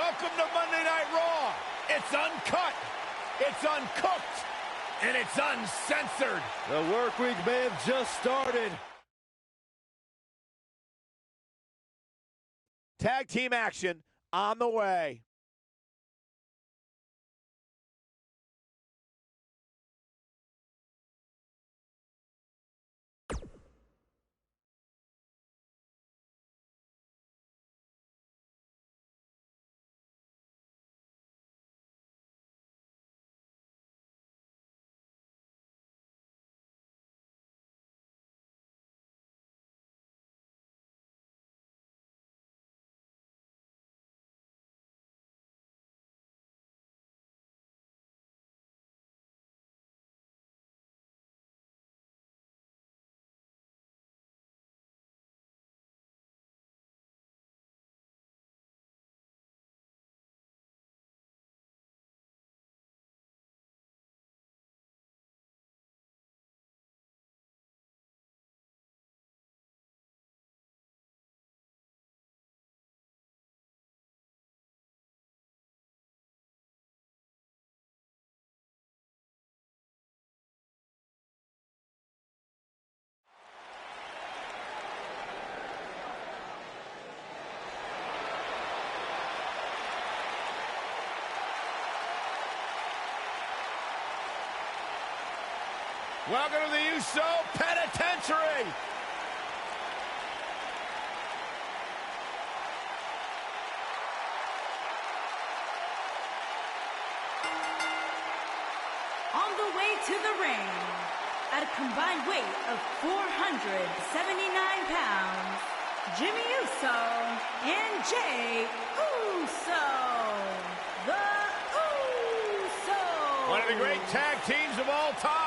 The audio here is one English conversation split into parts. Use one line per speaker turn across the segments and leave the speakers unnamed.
Welcome to Monday Night Raw. It's uncut, it's uncooked, and it's uncensored.
The work week may have just started.
Tag team action on the way. Welcome to the USO Penitentiary.
On the way to the ring, at a combined weight of 479 pounds, Jimmy Uso and Jey Uso. The Usos.
One of the great tag teams of all time.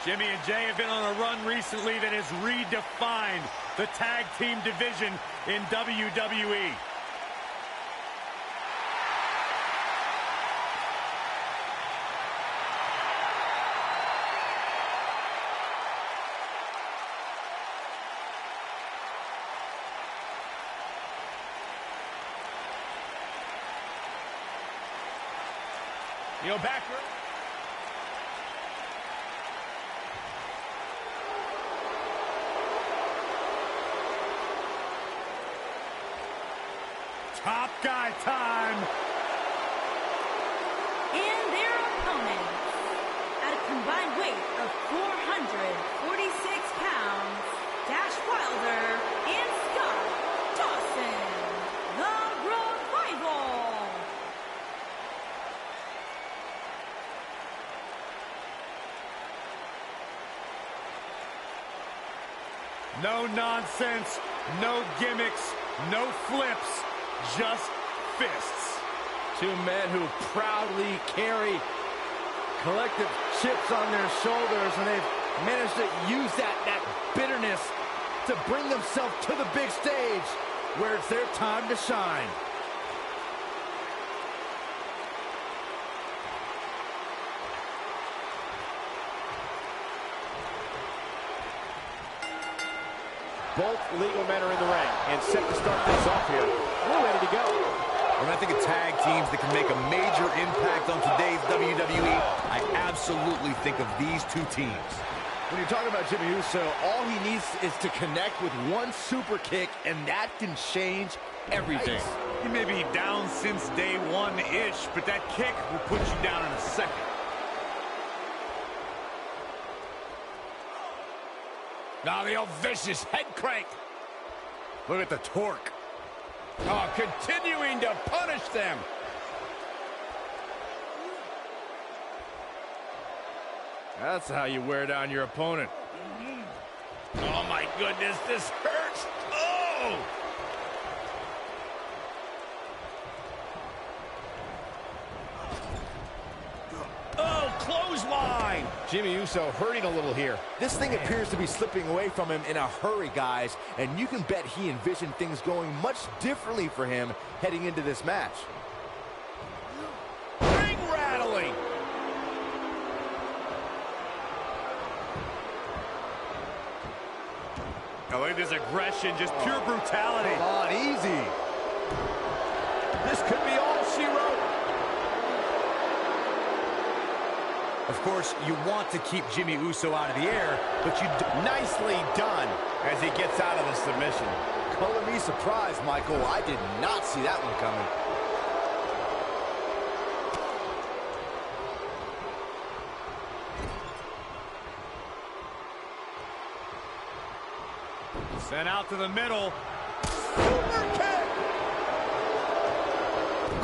Jimmy and Jey have been on a run recently that has redefined the tag team division in WWE.
You know, back.
Top guy time.
And their opponents, at a combined weight of 446 pounds, Dash Wilder and Scott Dawson, the Revival.
No nonsense, no gimmicks, no flips. Just fists.
Two men who proudly carry collective chips on their shoulders, and they've managed to use that bitterness to bring themselves to the big stage where it's their time to shine.
Both legal men are in the ring and set to start this off here. We're ready to go.
When I think of tag teams that can make a major impact on today's WWE, I absolutely think of these two teams.
When you're talking about Jimmy Uso, all he needs is to connect with one super kick, and that can change everything.
He may be down since day one-ish, but that kick will put you down in a second.
Now the old vicious head crank. Look at the torque. Oh, continuing to punish them.
That's how you wear down your opponent.
Oh my goodness, this hurts. Oh! Oh, clothesline! Jimmy Uso hurting a little here.
This thing appears to be slipping away from him in a hurry, guys, and you can bet he envisioned things going much differently for him heading into this match.
Ring rattling!
Oh, look at this aggression, just pure brutality.
Come on, easy.
This could be all
she wrote.
Of course, you want to keep Jimmy Uso out of the air, but you
Nicely done as he gets out of the submission.
Color me surprised, Michael. I did not see that one coming.
Sent out to the middle.
Super kick!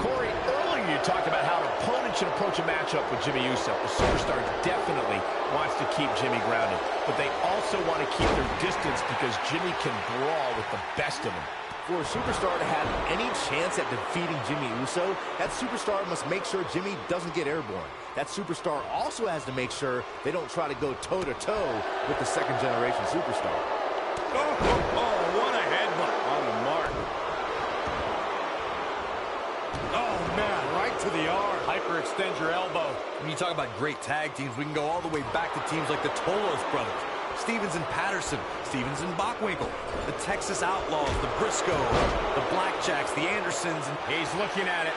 Corey, earlier you talked about how an opponent should approach a matchup with Jimmy Uso. The superstar definitely wants to keep Jimmy grounded, but they also want to keep their distance because Jimmy can brawl with the best of them.
For a superstar to have any chance at defeating Jimmy Uso, that superstar must make sure Jimmy doesn't get airborne. That superstar also has to make sure they don't try to go toe-to-toe with the second-generation superstar.
Oh, what a headbutt.
On the mark.
Oh, man, right to the arm. Hyperextend your elbow.
When you talk about great tag teams, we can go all the way back to teams like the Tolos brothers, Stevens and Patterson, Stevens and Bockwinkel, the Texas Outlaws, the Briscoe, the Blackjacks, the Andersons. And
He's looking at it.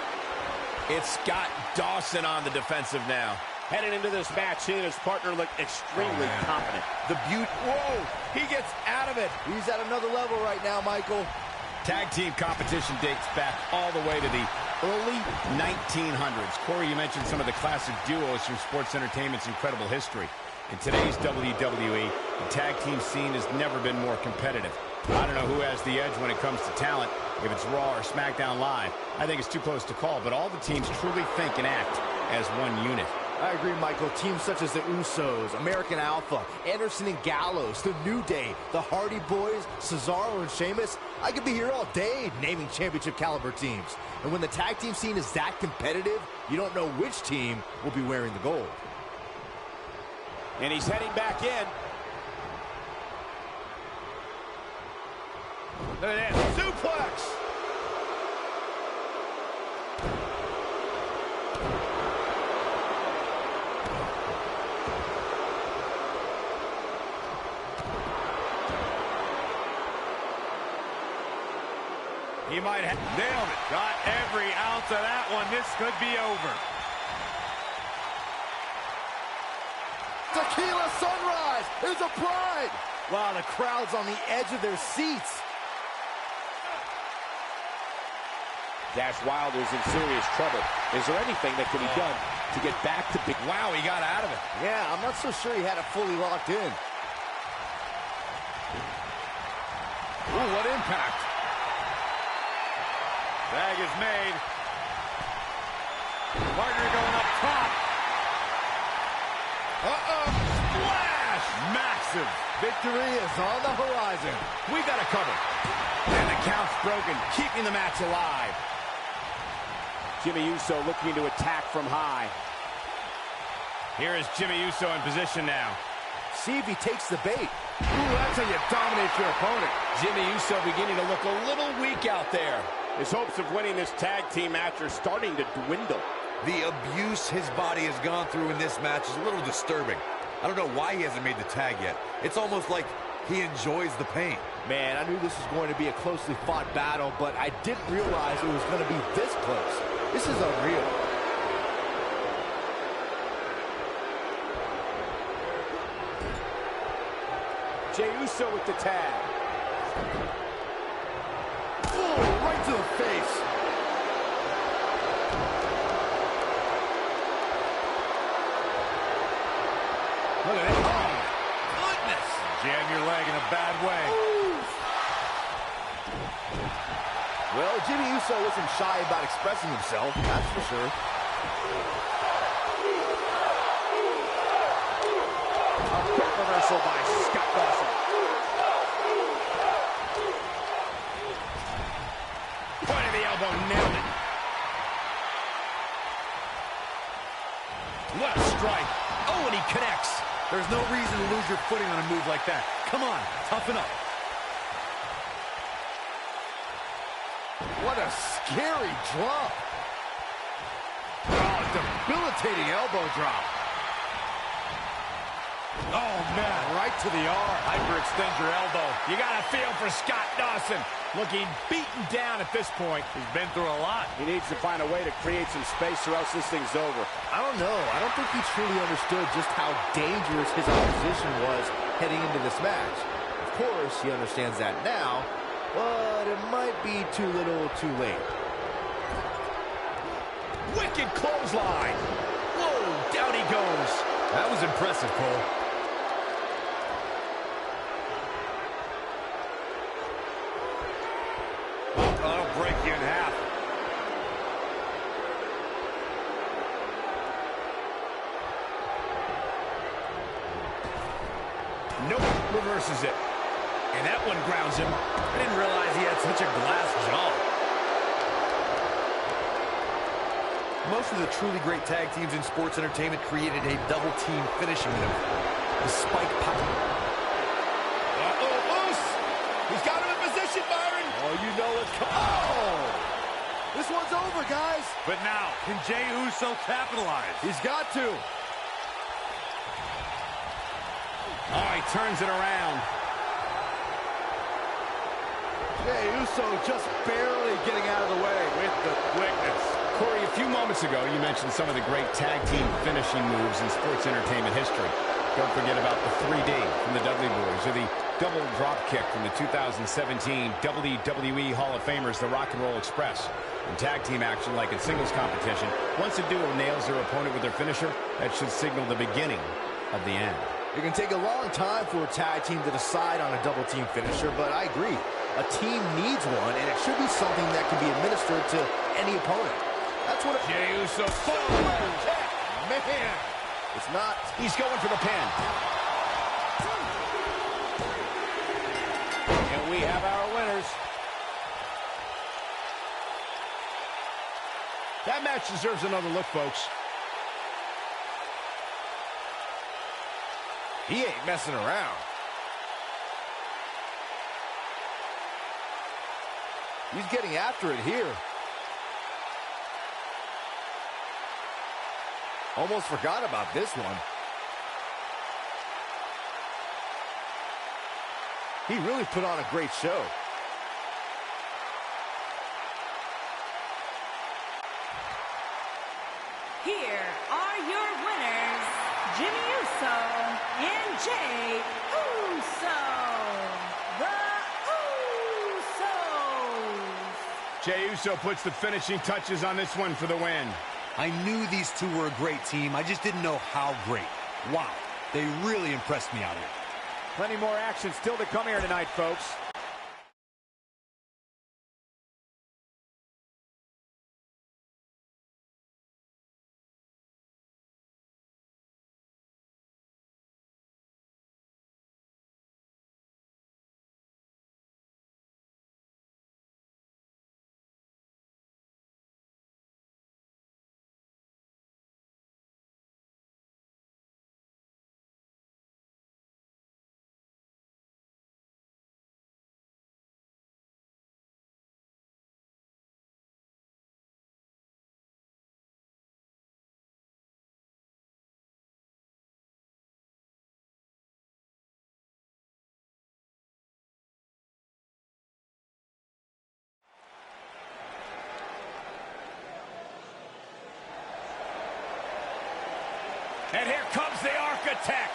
It's Scott Dawson on the defensive now.
Heading into this match, he and his partner look extremely confident.
the beauty.
Whoa, he gets out of it.
He's at another level right now, Michael.
Tag team competition dates back all the way to the early 1900s. Corey, you mentioned some of the classic duos from sports entertainment's incredible history. In today's WWE, the tag team scene has never been more competitive. I don't know who has the edge when it comes to talent, if it's Raw or SmackDown Live. I think it's too close to call, but all the teams truly think and act as one unit.
I agree, Michael. Teams such as the Usos, American Alpha, Anderson and Gallows, The New Day, the Hardy Boys, Cesaro and Sheamus. I could be here all day naming championship caliber teams. And when the tag team scene is that competitive, you don't know which team will be wearing the gold.
And he's heading back in.
Look at that, suplex!
He might have nailed it. Got every ounce of that one. This could be over.
Tequila Sunrise is a pride. Wow, the crowd's on the edge of their seats.
Dash Wilder's in serious trouble. Is there anything that can be done to get back to big?
Wow, he got out of it.
Yeah, I'm not so sure he had it fully locked in.
Ooh, what impact.
Tag is made. Partner going up top.
Uh-oh, splash!
Massive.
Victory is on the horizon.
We got a cover. And the count's broken, keeping the match alive.
Jimmy Uso looking to attack from high.
Here is Jimmy Uso in position now.
See if he takes the bait.
Ooh, that's how you dominate your opponent. Jimmy Uso beginning to look a little weak out there.
His hopes of winning this tag team match are starting to dwindle.
The abuse his body has gone through in this match is a little disturbing. I don't know why he hasn't made the tag yet. It's almost like he enjoys the pain.
Man, I knew this was going to be a closely fought battle, but I didn't realize it was going to be this close. This is unreal.
Jey Uso with the tag.
Oh, right to the face.
Look at it. Oh, goodness.
Jam your leg in a bad way.
Well, Jimmy Uso wasn't shy about expressing himself, that's for sure.
A quick reversal by Scott Dawson.
Point of the elbow, nailed it. What a strike. Oh, and he connects.
There's no reason to lose your footing on a move like that. Come on, toughen up.
What a scary drop.
Oh, debilitating elbow drop.
Oh, man, right to the arm. Hyperextend your elbow.
You got a feel for Scott Dawson. Looking beaten down at this point.
He's been through a lot.
He needs to find a way to create some space or else this thing's over.
I don't know. I don't think he truly understood just how dangerous his opposition was heading into this match. Of course, he understands that now, but it might be too little too late.
Wicked clothesline. Whoa, down he goes.
That was impressive, Cole.
That'll break you in half.
Nope, reverses it. And that one grounds him.
I didn't realize he had such a glass jaw. Most of the truly great tag teams in sports entertainment created a double team finishing move. The spike pop.
Uh-oh, loose. He's got him in position, Byron.
Oh, you know it's coming. Oh! This one's over, guys.
But now, can Jey Uso capitalize?
He's got to.
Oh, he turns it around.
Jey Uso just barely getting out of the way with the quickness.
Corey, a few moments ago, you mentioned some of the great tag team finishing moves in sports entertainment history. Don't forget about the 3D from the Dudley Boys or the double drop kick from the 2017 WWE Hall of Famers, the Rock and Roll Express. In tag team action, like in singles competition, once a duo nails their opponent with their finisher, that should signal the beginning of the end.
It can take a long time for a tag team to decide on a double team finisher, but I agree. A team needs one, and it should be something that can be administered to any opponent. That's what
Jey Uso
forward kick. Man, it's not.
He's going for the pin.
And we have our winners.
That match deserves another look, folks.
He ain't messing around. He's getting after it here. Almost forgot about this one. He really put on a great show.
Here are your winners, Jimmy Uso and Jey Uso. The Usos.
Jey Uso puts the finishing touches on this one for the win.
I knew these two were a great team. I just didn't know how great. Wow, they really impressed me out here.
Plenty more action still to come here tonight, folks.
And here comes the Architect.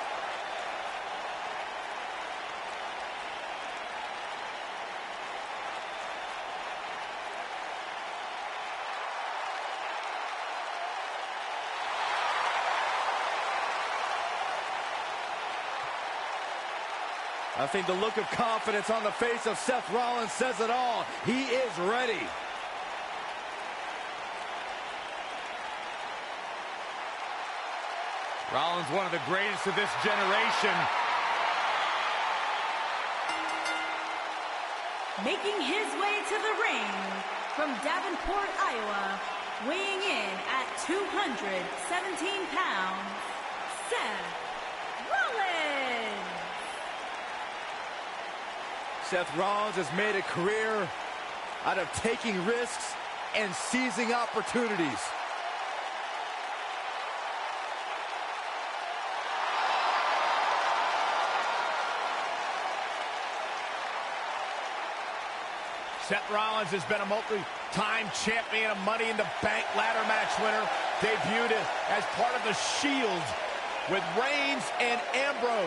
I think the look of confidence on the face of Seth Rollins says it all. He is ready.
Rollins, one of the greatest of this generation.
Making his way to the ring from Davenport, Iowa, weighing in at 217 pounds, Seth Rollins.
Seth Rollins has made a career out of taking risks and seizing opportunities.
Seth Rollins has been a multi-time champion, a Money in the Bank ladder match winner. Debuted as part of the Shield with Reigns and Ambrose.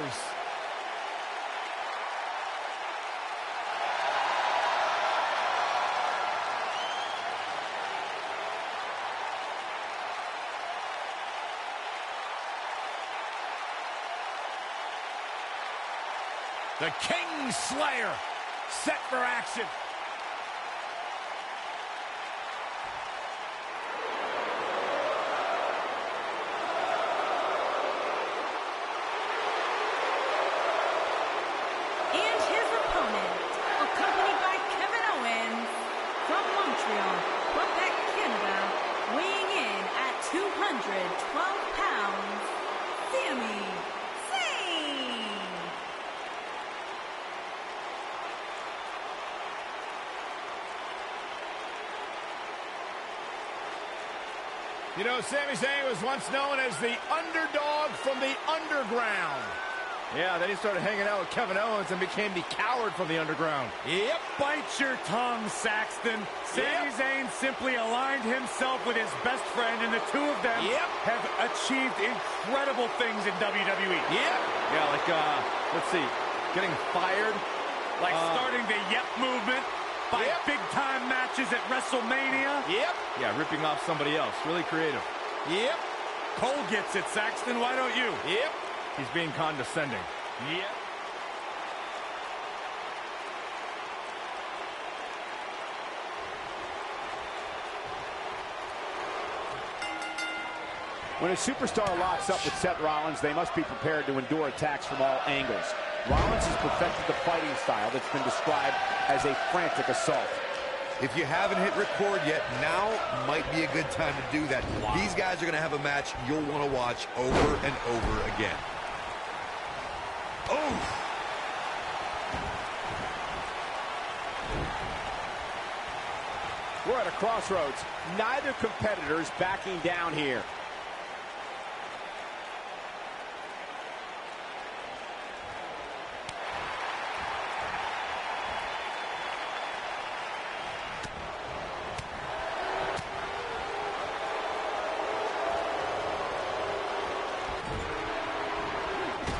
The King Slayer set for action.
And his opponent, accompanied by Kevin Owens from Montreal, Quebec, Canada, weighing in at 212 pounds, Sami Zayn.
You know, Sami Zayn was once known as the underdog from the underground.
Yeah, then he started hanging out with Kevin Owens and became the coward from the underground.
Yep, bite your tongue, Saxton. Sami Zayn simply aligned himself with his best friend, and the two of them have achieved incredible things in WWE.
Yeah, like, let's see, getting fired.
Like starting the Yep movement by big-time matches at WrestleMania.
Yeah, ripping off somebody else. Really creative.
Cole gets it, Saxton. Why don't you?
He's being condescending.
When a superstar locks up with Seth Rollins, they must be prepared to endure attacks from all angles. Rollins has perfected the fighting style that's been described as a frantic assault.
If you haven't hit record yet, now might be a good time to do that. These guys are going to have a match you'll want to watch over and over again. Oh!
We're at a crossroads. Neither competitor's backing down here.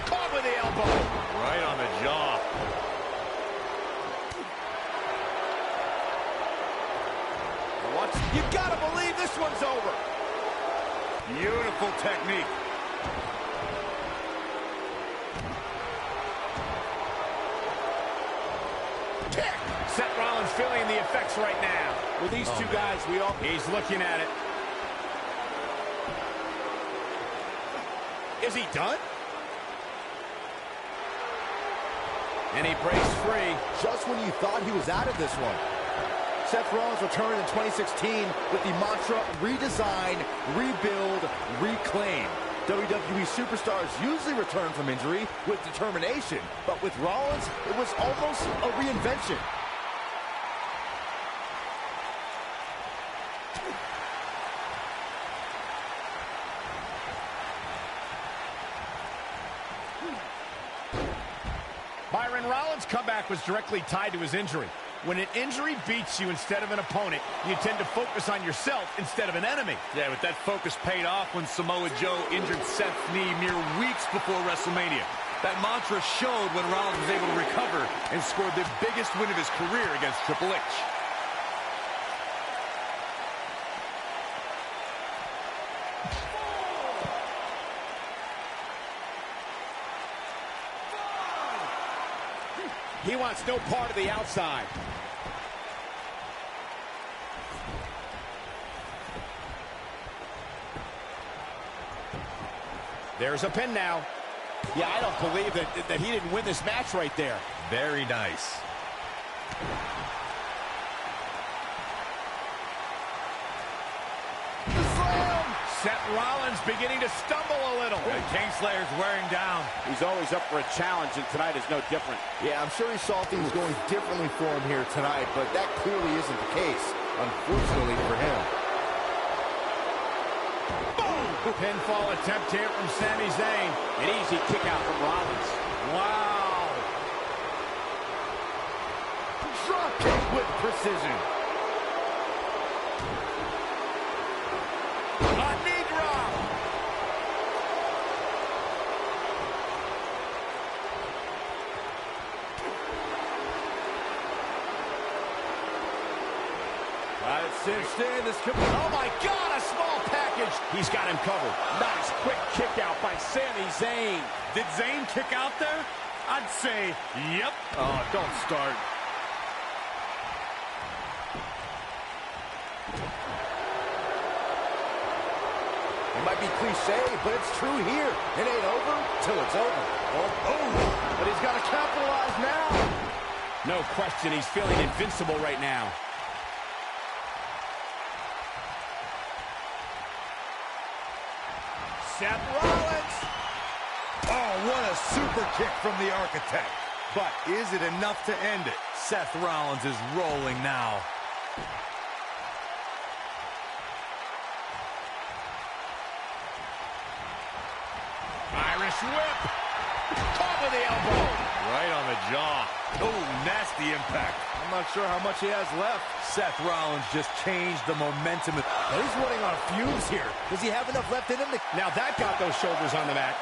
Caught with the elbow.
Right on the jaw.
You gotta believe this one's over.
Beautiful technique.
Kick. Seth Rollins feeling the effects right now.
With these two guys,
He's looking at it. Is he done? And he breaks free.
Just when you thought he was out of this one. Seth Rollins returned in 2016 with the mantra, redesign, rebuild, reclaim. WWE superstars usually return from injury with determination, but with Rollins, it was almost a reinvention.
Byron Rollins' comeback was directly tied to his injury. When an injury beats you instead of an opponent, you tend to focus on yourself instead of an enemy.
Yeah, but that focus paid off when Samoa Joe injured Seth's knee mere weeks before WrestleMania. That mantra showed when Rollins was able to recover and scored the biggest win of his career against Triple H.
He wants no part of the outside. There's a pin now.
Yeah, I don't believe that he didn't win this match right there.
Very nice.
Seth Rollins beginning to stumble a little.
The Kingslayer's wearing down.
He's always up for a challenge, and tonight is no different.
Yeah, I'm sure he saw things going differently for him here tonight, but that clearly isn't the case, unfortunately for him.
Boom! Pinfall attempt here from Sami Zayn.
An easy kick out from Rollins.
Wow.
Drop kick. with precision.
A knee drop.
Got it cinched in. This could be, oh my God, a small package.
He's got him covered.
Nice quick kick out by Sami Zayn.
Did Zayn kick out there? I'd say, yep.
Oh, don't start. It might be cliche, but it's true here. It ain't over till it's over. Oh, but he's got to capitalize now.
No question, he's feeling invincible right now.
Seth Rollins.
Oh, what a super kick from the Architect. But is it enough to end it?
Seth Rollins is rolling now.
Irish whip. Top of the elbow.
Right on the jaw. Oh, nasty impact.
I'm not sure how much he has left.
Seth Rollins just changed the momentum.
He's running on fumes here. Does he have enough left in him to...
Now that got those shoulders on the mat.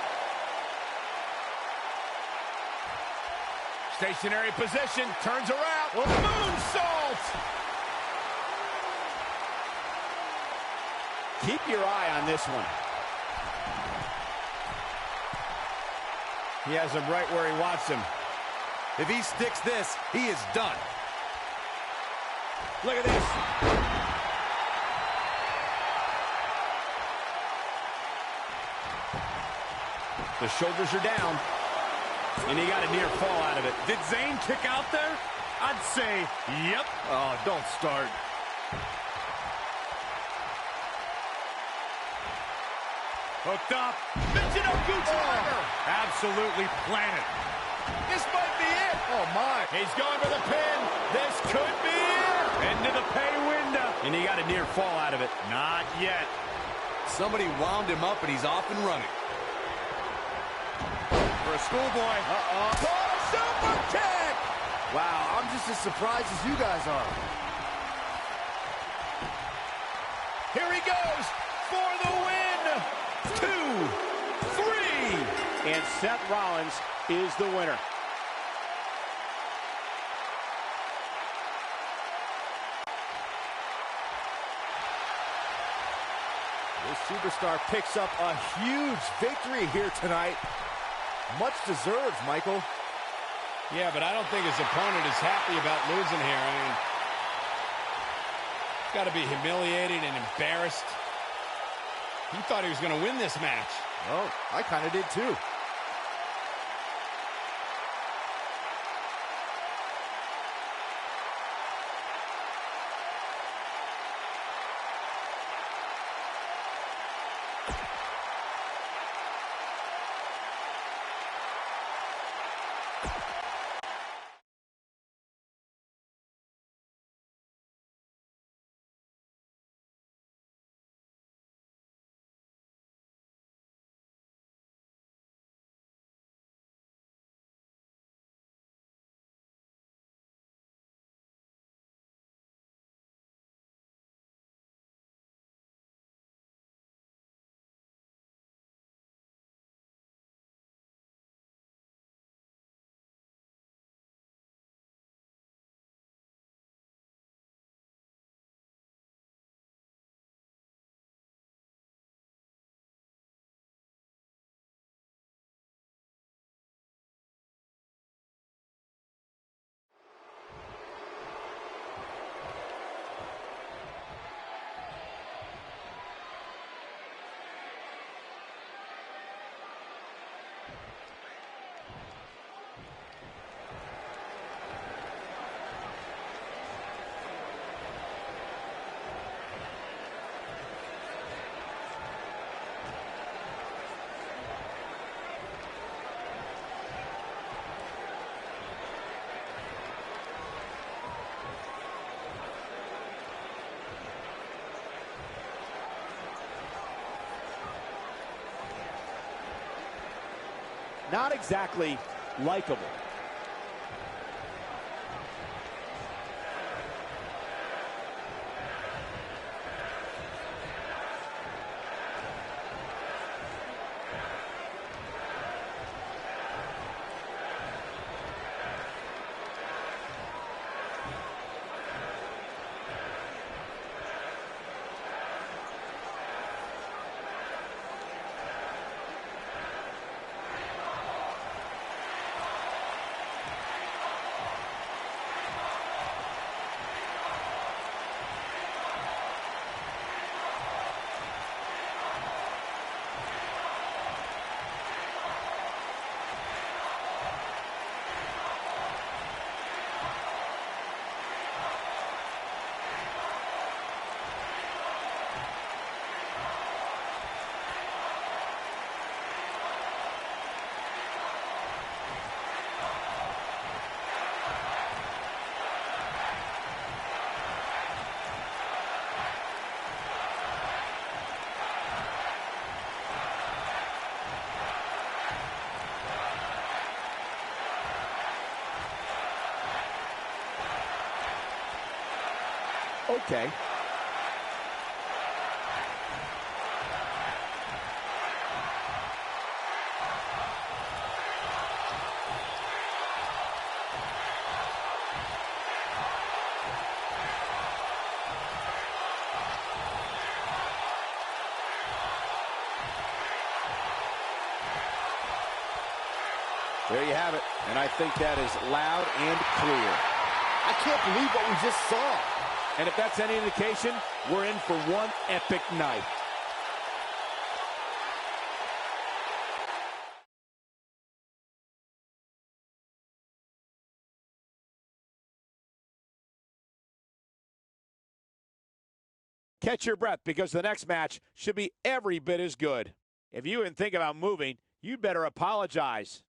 Stationary position, turns around. Moonsault!
Keep your eye on this one.
He has him right where he wants him.
If he sticks this, he is done.
Look at this.
The shoulders are down. And he got a near fall out of it.
Did Zayn kick out there? I'd say, yep.
Oh, don't start.
Hooked up. Absolutely planted.
This might be it.
Oh, my.
He's going for the pin. This could be it.
Into the pay window.
And he got a near fall out of it.
Not yet.
Somebody wound him up and he's off and running.
For a schoolboy.
Oh, super kick! Wow, I'm just as surprised as you guys are.
Here he goes for the win. 2, 3.
And Seth Rollins is the winner.
This superstar picks up a huge victory here tonight. Much deserved, Michael.
Yeah, but I don't think his opponent is happy about losing here. I mean, he's got to be humiliated and embarrassed. He thought he was going to win this match.
Oh, I kind of did too.
Not exactly likable. Okay. There you have it, and I think that is loud and clear.
I can't believe what we just saw.
And if that's any indication, we're in for one epic night. Catch your breath, because the next match should be every bit as good. If you even think about moving, you'd better apologize.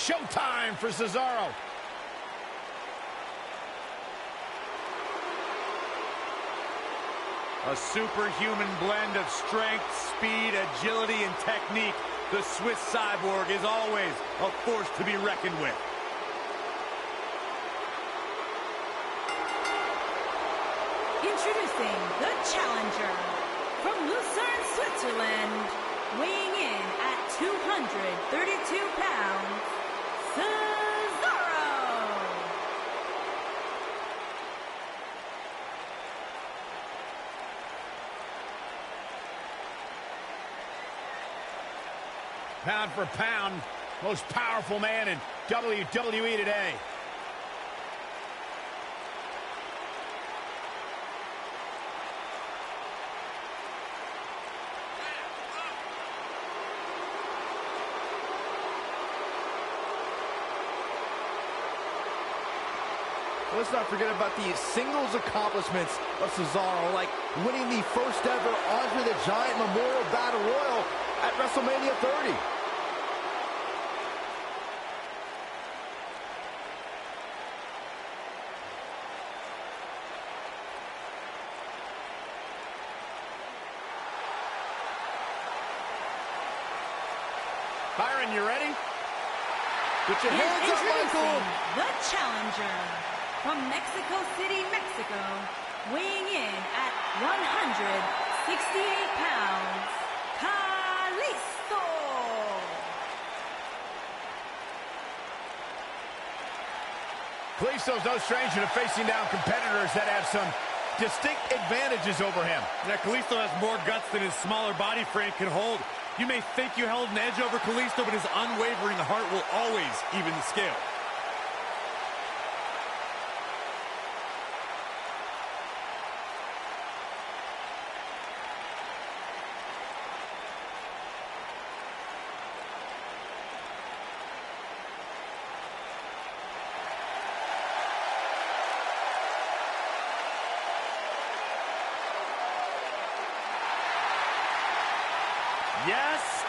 Showtime for Cesaro.
A superhuman blend of strength, speed, agility, and technique. The Swiss Cyborg is always a force to be reckoned with.
Introducing the challenger from Lucerne, Switzerland, weighing in at 232 pounds, Cesaro.
Pound for pound, most powerful man in WWE today.
Let's not forget about the singles accomplishments of Cesaro, like winning the first ever Andre the Giant Memorial Battle Royal at WrestleMania 30.
Byron, you ready?
Put your hands up, Michael!
The challenger from Mexico City, Mexico, weighing in at 168 pounds, Kalisto.
Kalisto's no stranger to facing down competitors that have some distinct advantages over him.
Now, Kalisto has more guts than his smaller body frame can hold. You may think you held an edge over Kalisto, but his unwavering heart will always even the scale.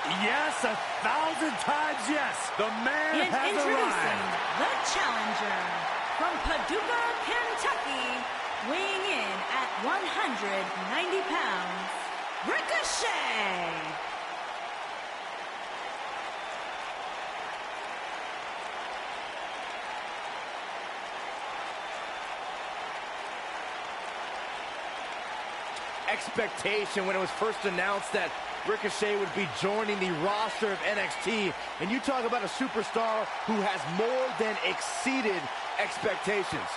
Yes, 1,000 times yes. The man
And
has
introducing
arrived.
the challenger from Paducah, Kentucky, weighing in at 190 pounds, Ricochet.
Expectation when it was first announced that Ricochet would be joining the roster of NXT. And you talk about a superstar who has more than exceeded expectations.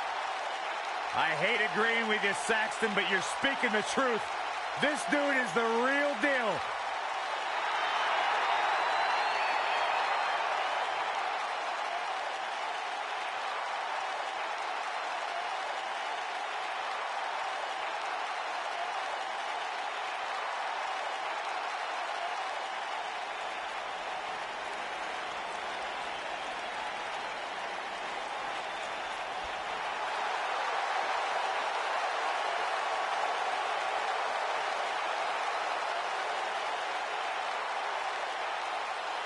I hate agreeing with you, Saxton, but you're speaking the truth. This dude is the real deal.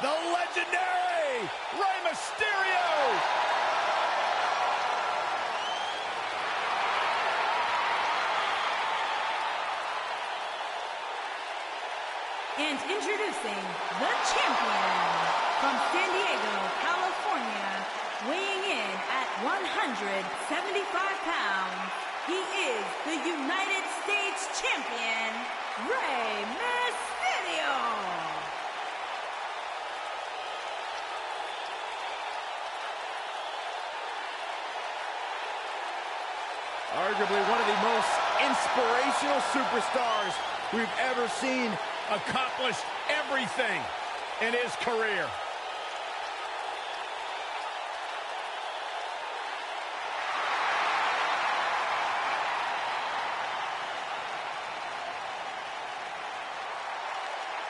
The legendary Rey Mysterio!
And introducing the champion from San Diego, California, weighing in at 175 pounds, he is the United States champion, Rey Mysterio.
Arguably one of the most inspirational superstars we've ever seen.
Accomplished everything in his career.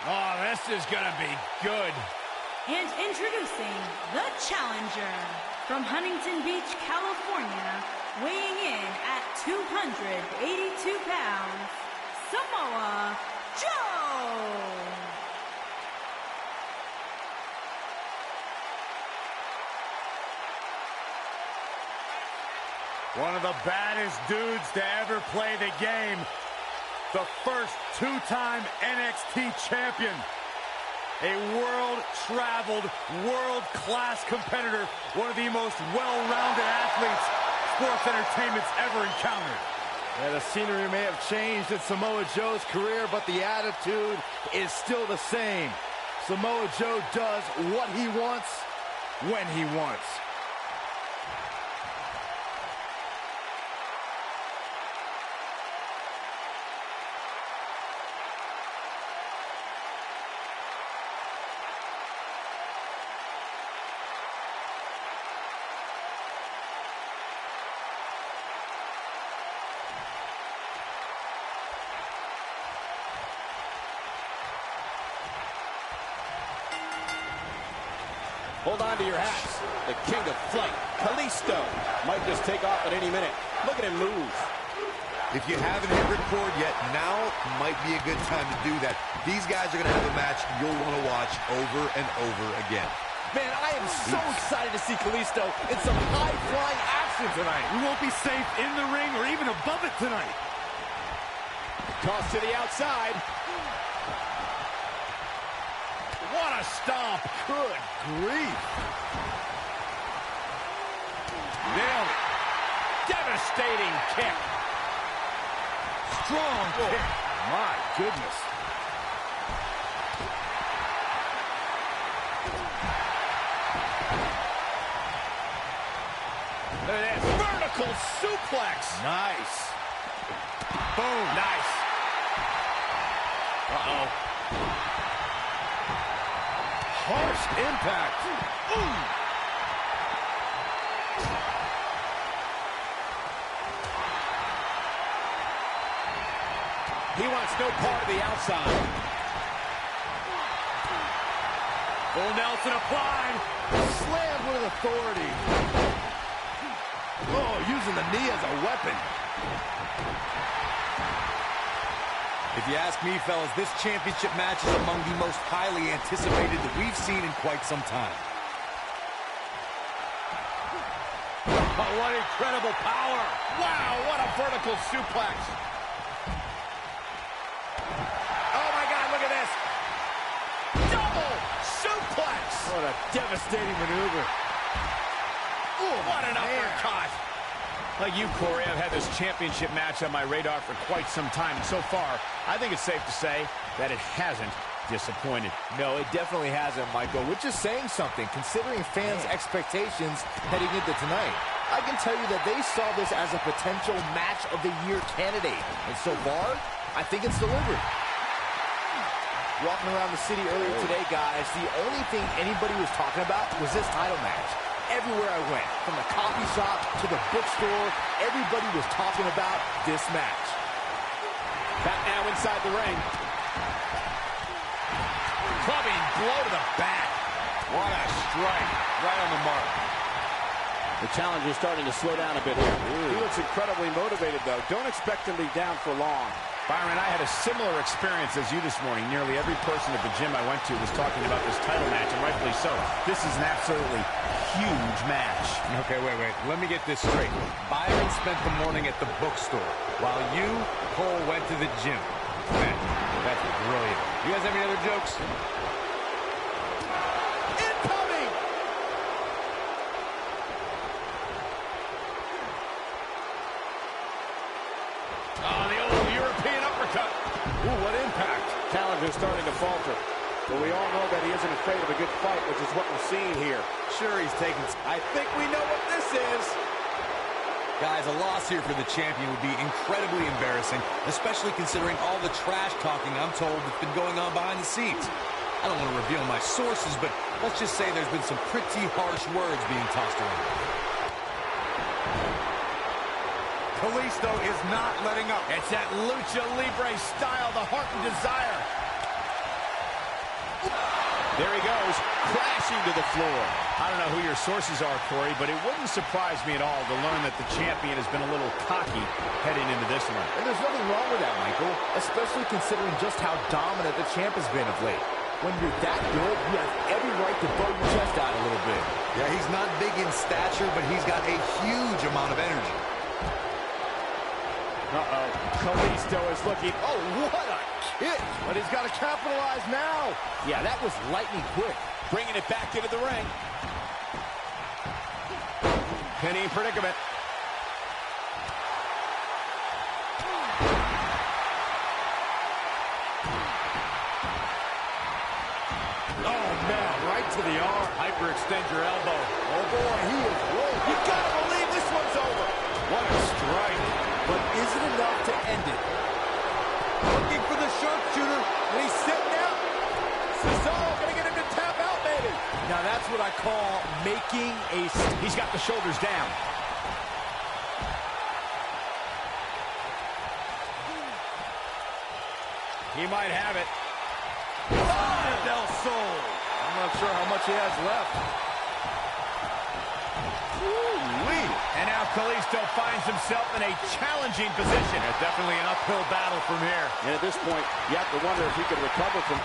Oh, this is gonna be good.
And introducing the challenger from Huntington Beach, California, weighing in at 282 pounds, Samoa Joe.
One of the baddest dudes to ever play the game. The first two-time NXT champion. A world-traveled, world-class competitor. One of the most well-rounded athletes sports entertainment's ever encountered.
Yeah, the scenery may have changed in Samoa Joe's career, but the attitude is still the same. Samoa Joe does what he wants, when he wants.
Hold on to your hats. The king of flight, Kalisto, might just take off at any minute. Look at him move.
If you haven't hit record yet, now might be a good time to do that. These guys are going to have a match you'll want to watch over and over again.
Man, I am so excited to see Kalisto in some high-flying action tonight.
We won't be safe in the ring or even above it tonight.
Toss to the outside.
What a stomp.
Good grief.
Nailed it. Devastating kick.
Strong kick. My goodness.
Look at this. Vertical suplex.
Nice.
Boom. Nice. Uh-oh.
Harsh impact. Ooh.
He wants no part of the outside.
Full Nelson applied.
Slammed with authority. Oh, using the knee as a weapon.
If you ask me, fellas, this championship match is among the most highly anticipated that we've seen in quite some time.
Oh, what incredible power.
Wow, what a vertical suplex. Oh, my God, look at this. Double suplex.
What a devastating maneuver.
Ooh, what an uppercut. Like you, Corey, I've had this championship match on my radar for quite some time. And so far, I think it's safe to say that it hasn't disappointed.
No, it definitely hasn't, Michael, which is saying something, considering fans' expectations heading into tonight. I can tell you that they saw this as a potential match of the year candidate. And so far, I think it's delivered. Walking around the city earlier today, guys, the only thing anybody was talking about was this title match. Everywhere I went, from the coffee shop to the bookstore, everybody was talking about this match.
Back now inside the ring.
Clubbing blow to the back. What a strike. Right on the mark.
The challenger's starting to slow down a bit here. He looks incredibly motivated, though. Don't expect him to be down for long.
Byron, I had a similar experience as you this morning. Nearly every person at the gym I went to was talking about this title match, and rightfully so. This is an absolutely huge match.
Okay, wait. Let me get this straight. Byron spent the morning at the bookstore, while you, Cole, went to the gym. Man, that's brilliant. You guys have any other jokes?
Incoming! Oh, the old European uppercut.
Ooh, what impact. Challenger's starting to falter. But we all know that he isn't afraid of a good fight, which is what we're seeing here.
Sure, he's taking...
I think we know what this is.
Guys, a loss here for the champion would be incredibly embarrassing, especially considering all the trash talking I'm told that's been going on behind the scenes. I don't want to reveal my sources, but let's just say there's been some pretty harsh words being tossed around.
Kalisto is not letting up.
It's that lucha libre style, the heart and desire.
There he goes, crashing to the floor.
I don't know who your sources are, Corey, but it wouldn't surprise me at all to learn that the champion has been a little cocky heading into this one.
And there's nothing wrong with that, Michael, especially considering just how dominant the champ has been of late. When you're that good, you have every right to blow your chest out a little bit.
Yeah, he's not big in stature, but he's got a huge amount of energy.
Uh-oh, Kalisto is looking...
Oh, what a kick! But he's got to capitalize now. Yeah, that was lightning quick.
Bringing it back into the ring.
Pinning predicament.
Oh, man, right to the arm.
Hyperextend your elbow.
Oh, boy, he is rolling.
You gotta believe this one's over.
What a strike. But is it enough to end it?
Looking for the sharpshooter, and he's sitting out. Cesaro gonna get him to tap out, maybe.
Now, that's what I call making a...
He's got the shoulders down. He might have it.
Oh, Del Sol. I'm not sure how much he has left.
And now Kalisto finds himself in a challenging position.
Yeah, definitely an uphill battle from here.
And at this point, you have to wonder if he could recover from...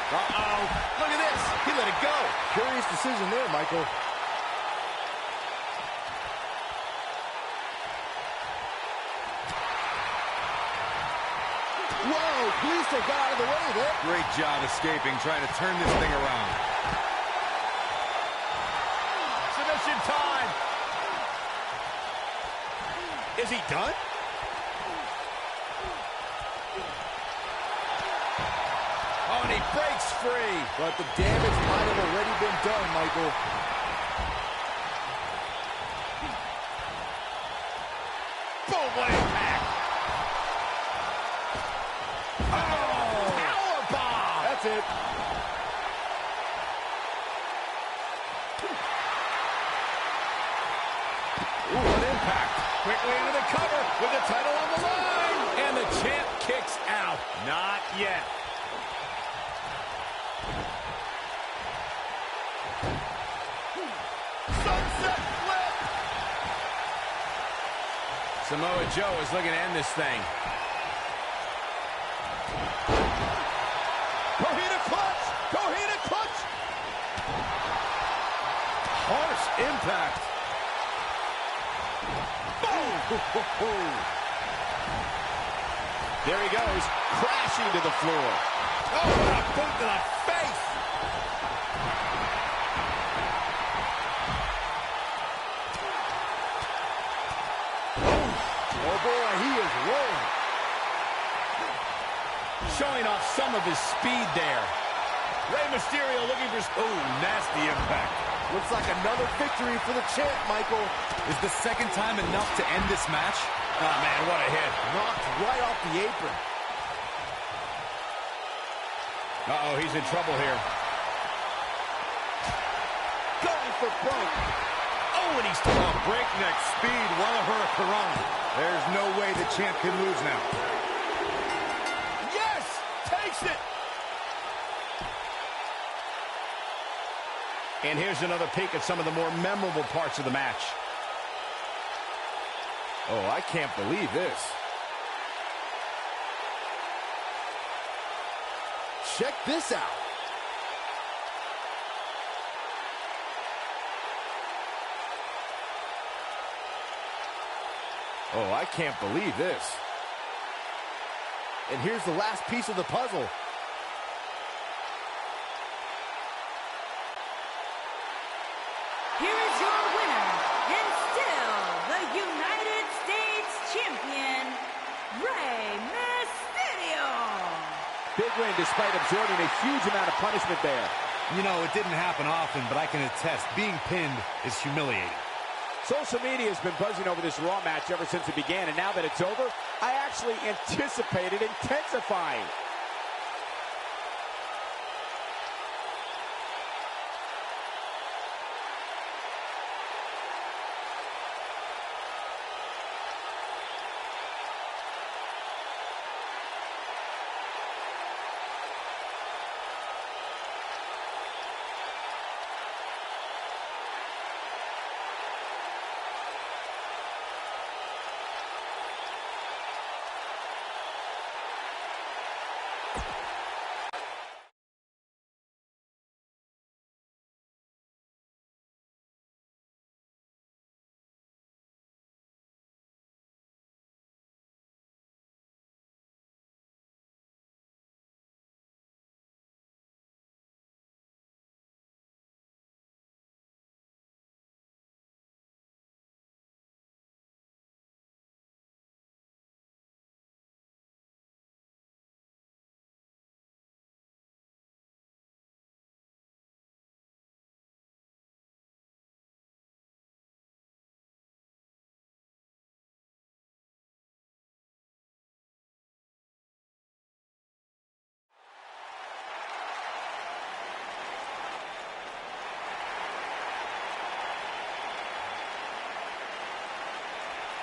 Uh-oh. Look at this. He let it go.
Curious decision there, Michael. Whoa, Kalisto got out of the way there.
Great job escaping, trying to turn this thing around.
Submission time. Is he done? Oh, and he breaks free.
But the damage might have already been done, Michael.
Boom, what impact. Oh, powerbomb.
That's it.
Ooh, what impact. Quickly into the cover with the title on the line. And the champ kicks out. Not yet. Sunset flip. Samoa Joe is looking to end this thing.
impact. Boom!
There he goes, crashing to the floor.
Oh, what a boot to the face! Oh boy, he is rolling.
Showing off some of his speed there. Rey Mysterio looking for...
Oh, nasty impact.
Looks like another victory for the champ, Michael.
Is the second time enough to end this match?
Oh, man, what a hit.
Knocked right off the apron.
Uh-oh, he's in trouble here.
Going for broke.
Oh, and he's...
Breakneck speed, Hurricanrana. There's no way the champ can lose now.
Yes! Takes it!
And here's another peek at some of the more memorable parts of the match.
Oh, I can't believe this. Check this out. Oh, I can't believe this. And here's the last piece of the puzzle.
Here is your winner, and still the United States Champion, Rey Mysterio.
Big win despite absorbing a huge amount of punishment there.
You know, it didn't happen often, but I can attest, being pinned is humiliating.
Social media has been buzzing over this Raw match ever since it began, and now that it's over, I actually anticipate it intensifying.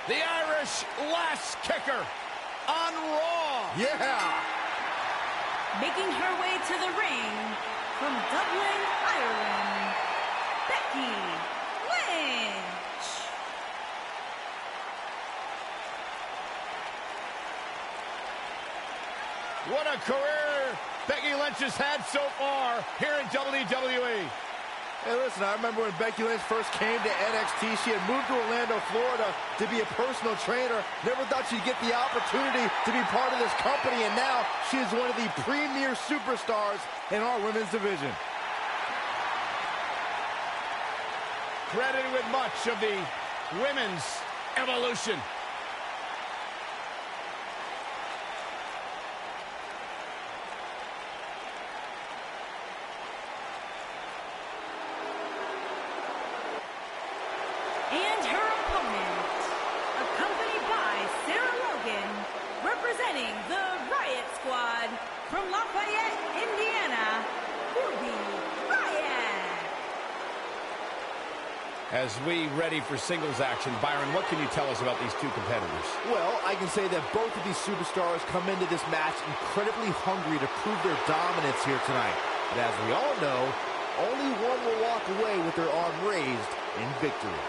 The Irish last kicker on Raw.
Yeah!
Making her way to the ring from Dublin, Ireland, Becky Lynch.
What a career Becky Lynch has had so far here in WWE.
Hey, listen, I remember when Becky Lynch first came to NXT, she had moved to Orlando, Florida to be a personal trainer. Never thought she'd get the opportunity to be part of this company, and now she is one of the premier superstars in our women's division.
Credited with much of the women's evolution.
And her opponent, accompanied by Sarah Logan, representing the Riot Squad from Lafayette, Indiana, Ruby Riot.
As we ready for singles action, Byron, what can you tell us about these two competitors?
Well, I can say that both of these superstars come into this match incredibly hungry to prove their dominance here tonight. But as we all know, only one will walk away with their arm raised in victory.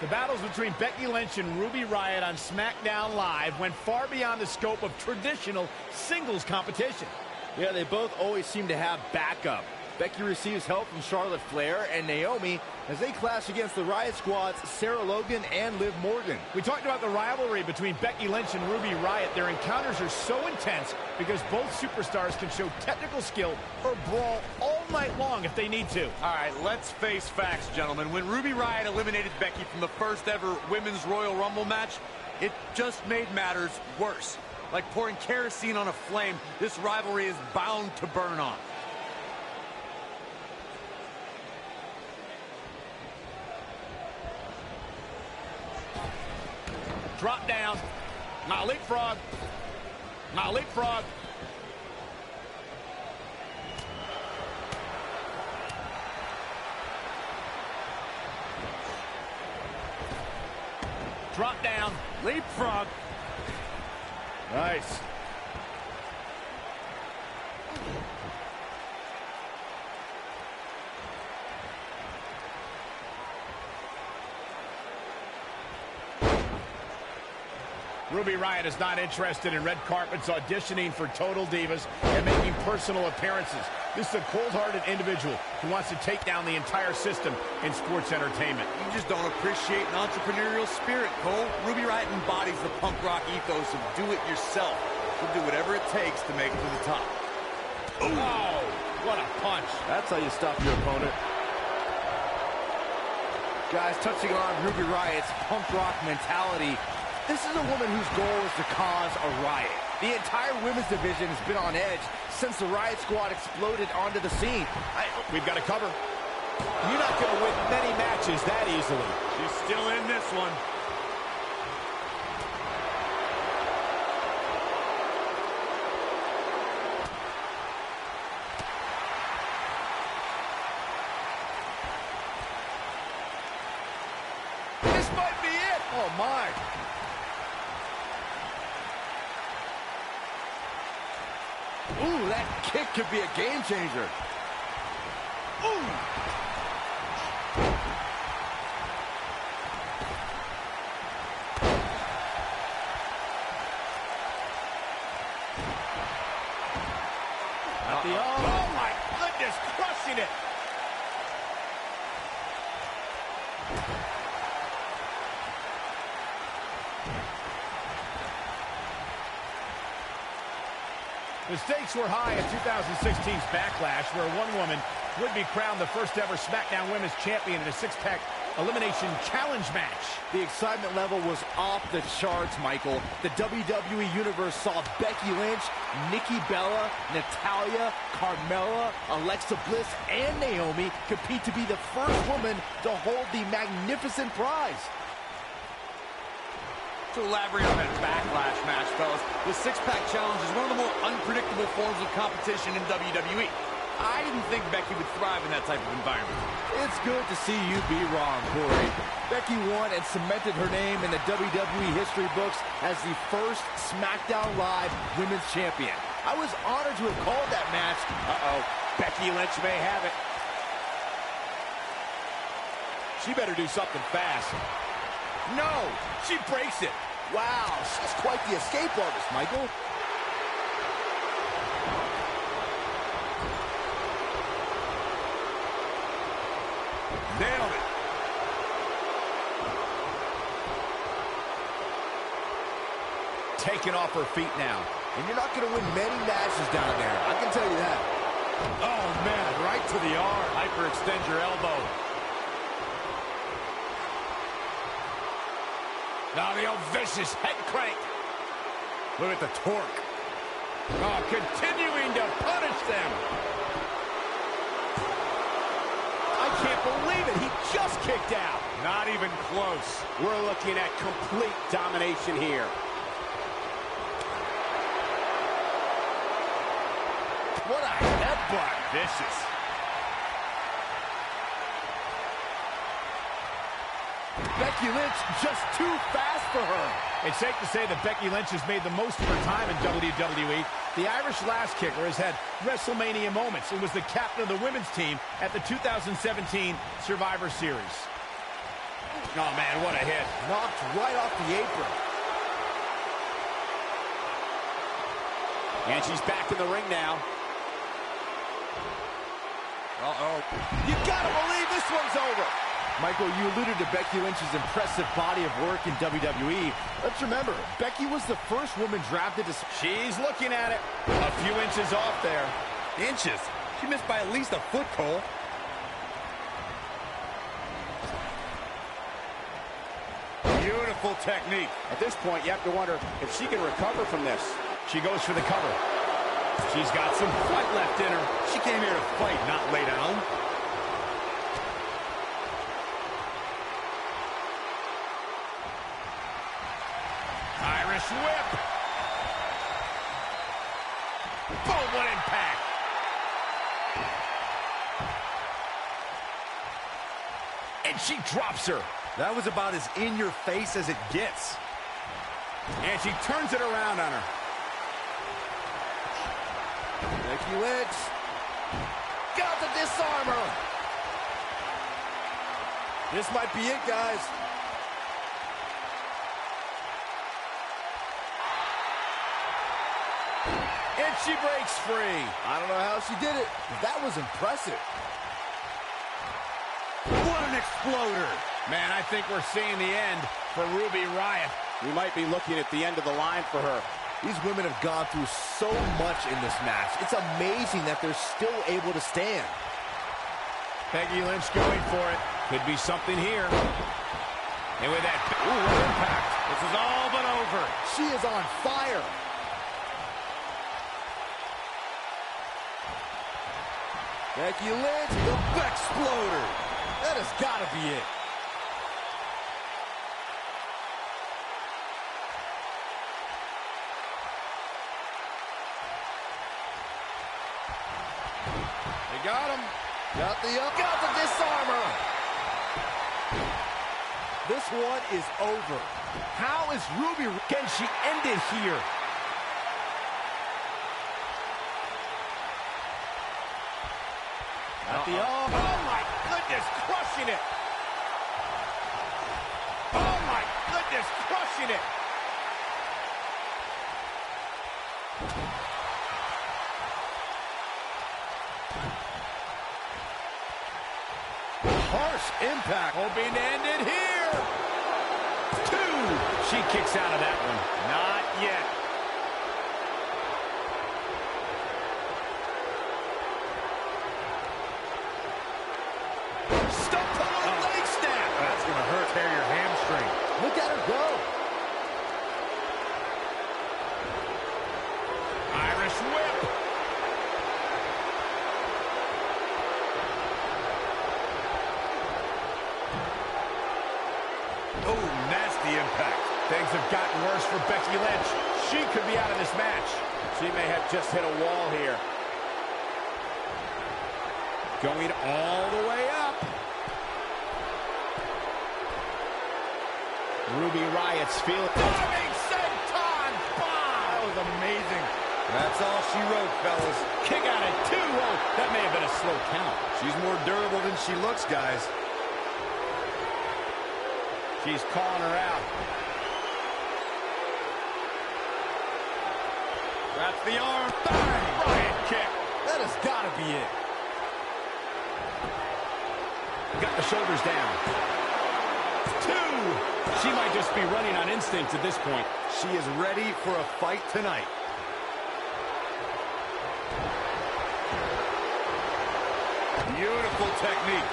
The battles between Becky Lynch and Ruby Riott on SmackDown Live went far beyond the scope of traditional singles competition.
Yeah, they both always seem to have backup. Becky receives help from Charlotte Flair and Naomi as they clash against the Riott Squad's Sarah Logan and Liv Morgan.
We talked about the rivalry between Becky Lynch and Ruby Riott. Their encounters are so intense because both superstars can show technical skill or brawl all night long if they need to.
All right, let's face facts, gentlemen. When Ruby Riott eliminated Becky from the first ever Women's Royal Rumble match, it just made matters worse. Like pouring kerosene on a flame, this rivalry is bound to burn on.
Drop down. Now leapfrog. Now leapfrog. Drop down. Leapfrog.
Nice.
Ruby Riott is not interested in red carpets, auditioning for Total Divas, and making personal appearances. This is a cold-hearted individual who wants to take down the entire system in sports entertainment.
You just don't appreciate an entrepreneurial spirit, Cole. Ruby Riott embodies the punk rock ethos of do-it-yourself. She'll do whatever it takes to make it to the top.
Ooh. Oh, what a punch.
That's how you stop your opponent. Guys, touching on Ruby Riott's punk rock mentality, this is a woman whose goal is to cause a riot. The entire women's division has been on edge since the Riott Squad exploded onto the scene.
We've got to cover. You're not going to win many matches that easily.
She's still in this one.
This might be it. Oh, my. Ooh, that kick could be a game changer. Ooh.
At the arm. Oh, my goodness, crushing it. The stakes were high in 2016's Backlash, where one woman would be crowned the first ever SmackDown Women's Champion in a six-pack elimination challenge match.
The excitement level was off the charts, Michael. The WWE Universe saw Becky Lynch, Nikki Bella, Natalya, Carmella, Alexa Bliss, and Naomi compete to be the first woman to hold the magnificent prize.
To elaborate on that Backlash match, fellas, the six-pack challenge is one of the more unpredictable forms of competition in WWE. I didn't think Becky would thrive in that type of environment.
It's good to see you be wrong, Corey. Becky won and cemented her name in the WWE history books as the first SmackDown Live Women's Champion. I was honored to have called that match.
Uh-oh, Becky Lynch may have it. She better do something fast. No, she breaks it.
Wow, she's quite the escape artist, Michael.
Nailed it.
Taken off her feet now.
And you're not going to win many matches down there, I can tell you that.
Oh, man, right to the arm. Hyperextend your elbow.
Now the old vicious head crank.
Look at the torque.
Oh, continuing to punish them. I can't believe it. He just kicked out.
Not even close.
We're looking at complete domination here.
What a headbutt.
Vicious.
Becky Lynch just too fast for her.
It's safe to say that Becky Lynch has made the most of her time in WWE. The Irish Lass Kicker has had WrestleMania moments and was the captain of the women's team at the 2017 Survivor Series. Oh, man, what a hit.
Knocked right off the apron.
And she's back in the ring now.
Uh-oh. You gotta believe this one's over. Michael, you alluded to Becky Lynch's impressive body of work in WWE. Let's remember, Becky was the first woman drafted to...
She's looking at it. A few inches off there.
Inches? She missed by at least a foot, Cole.
Beautiful technique.
At this point, you have to wonder if she can recover from this.
She goes for the cover. She's got some fight left in her.
She came here to fight, not lay down.
Irish whip. Boom, what impact. And she drops her.
That was about as in-your-face as it gets.
And she turns it around on her.
Becky Lynch got the disarmer. This might be it, guys.
And she breaks free.
I don't know how she did it, but that was impressive.
What an exploder!
Man, I think we're seeing the end for Ruby Riott.
We might be looking at the end of the line for her.
These women have gone through so much in this match. It's amazing that they're still able to stand.
Becky Lynch going for it. Could be something here. And with that, ooh, what impact. This is all but over.
She is on fire. Becky Lynch, the Bexploder. That has got to be it.
They got him.
Got the disarmer. This one is over. How is Ruby?
Can she end it here?
Got the
oh my goodness, crushing it. Oh my goodness, crushing it.
harsh impact.
Hoping to end it here. 2. She kicks out of that one. Not yet.
Leg snap.
That's going to hurt. Tear your hamstring.
Look at her go.
Irish whip.
Oh, nasty impact.
Things have gotten worse for Becky Lynch. She could be out of this match.
She may have just hit a wall here.
Going all the way up. Ruby Riott's feeling. Diving senton bomb.
That was amazing.
That's all she wrote, fellas.
Kick out at 2. Oh, that may have been a slow count.
She's more durable than she looks, guys.
She's calling her out.
That's the arm.
Bang! Riot kick.
That has got to be it.
Got the shoulders down. 2. She might just be running on instinct at this point.
She is ready for a fight tonight. Beautiful technique.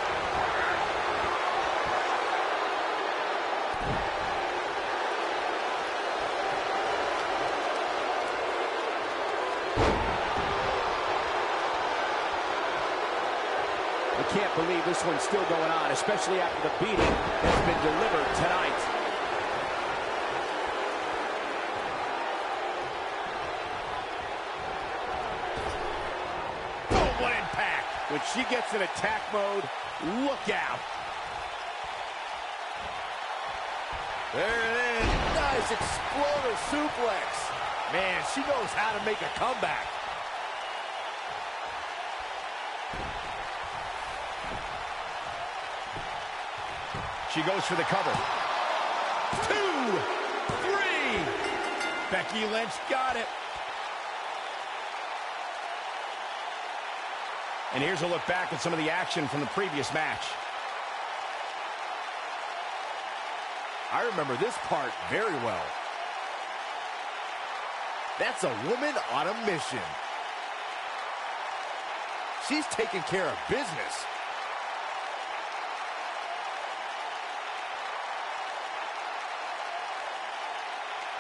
I can't believe this one's still going on, especially after the beating that's been delivered tonight.
Boom, what impact.
When she gets in attack mode, look out.
There it is. Nice exploder suplex. Man, she knows how to make a comeback.
She She goes for the cover. 2, 3. Becky Lynch got it. And here's a look back at some of the action from the previous match.
I remember this part very well. That's a woman on a mission. She's taking care of business.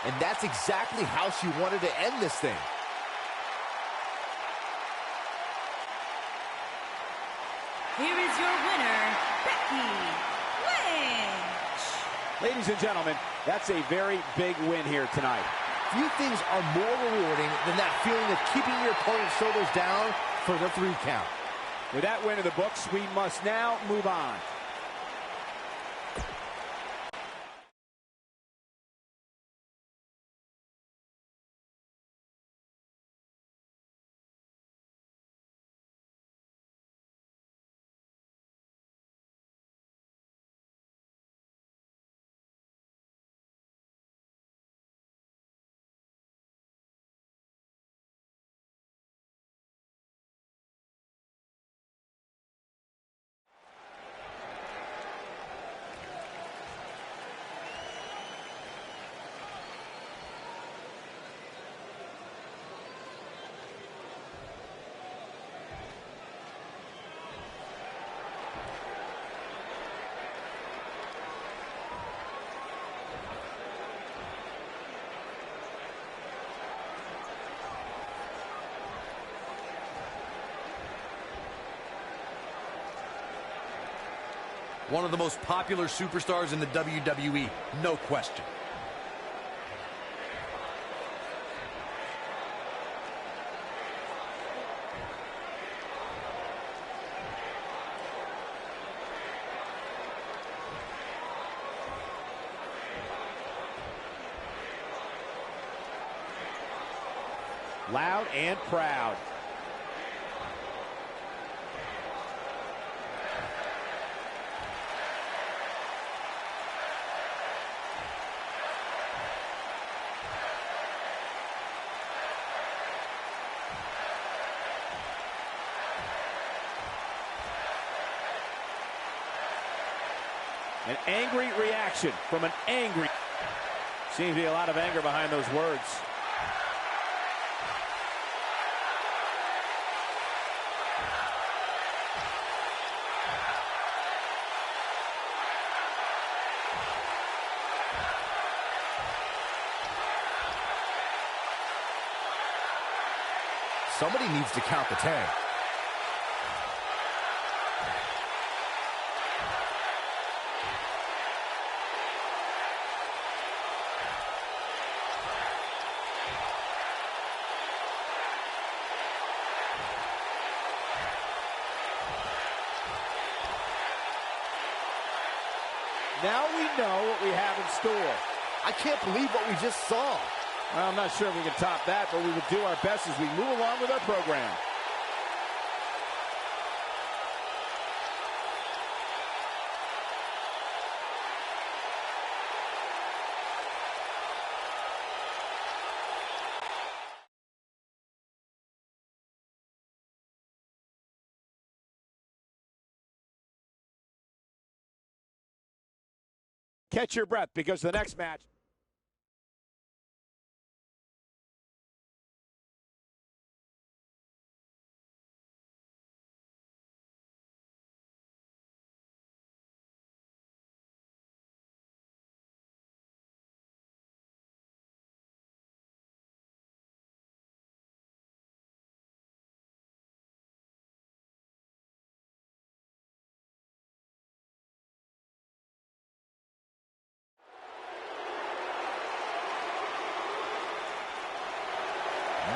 And that's exactly how she wanted to end this thing.
Here is your winner, Becky Lynch.
Ladies and gentlemen, that's a very big win here tonight.
Few things are more rewarding than that feeling of keeping your opponent's shoulders down for the 3 count.
With that win in the books, we must now move on.
One of the most popular superstars in the WWE, no question.
Loud and proud. An angry reaction from an angry. Seems to be a lot of anger behind those words.
Somebody needs to count the 10.
Now we know what we have in store.
I can't believe what we just saw.
Well, I'm not sure if we can top that, but we will do our best as we move along with our program. Catch your breath because the next match.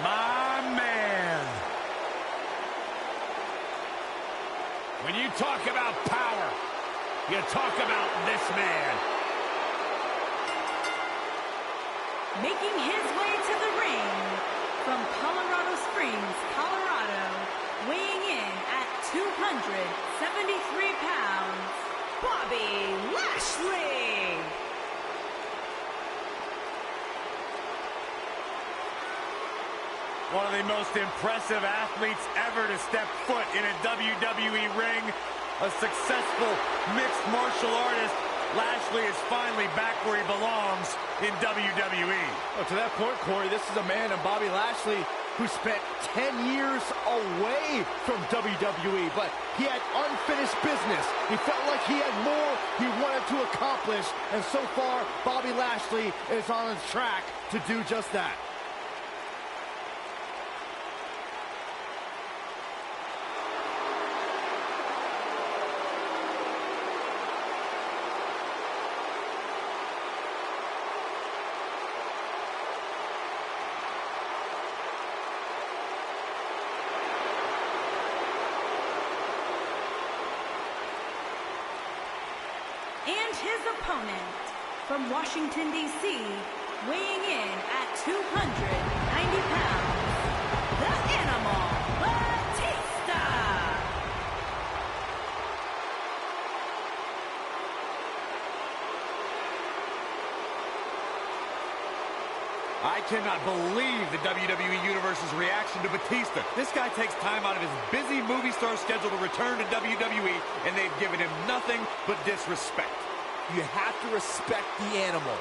My man. When you talk about power, you talk about this man.
Making his way to the ring from Colorado Springs, Colorado, weighing in at 273 pounds, Bobby Lashley.
One of the most impressive athletes ever to step foot in a WWE ring. A successful mixed martial artist. Lashley is finally back where he belongs in WWE.
Well, to that point, Corey, this is a man in Bobby Lashley who spent 10 years away from WWE, but he had unfinished business. He felt like he had more he wanted to accomplish, and so far, Bobby Lashley is on his track to do just that.
And his opponent, from Washington, D.C., weighing in at 290 pounds, the Animal, Batista!
I cannot believe the WWE Universe's reaction to Batista. This guy takes time out of his busy movie star schedule to return to WWE, and they've given him nothing but disrespect.
You have to respect the Animal.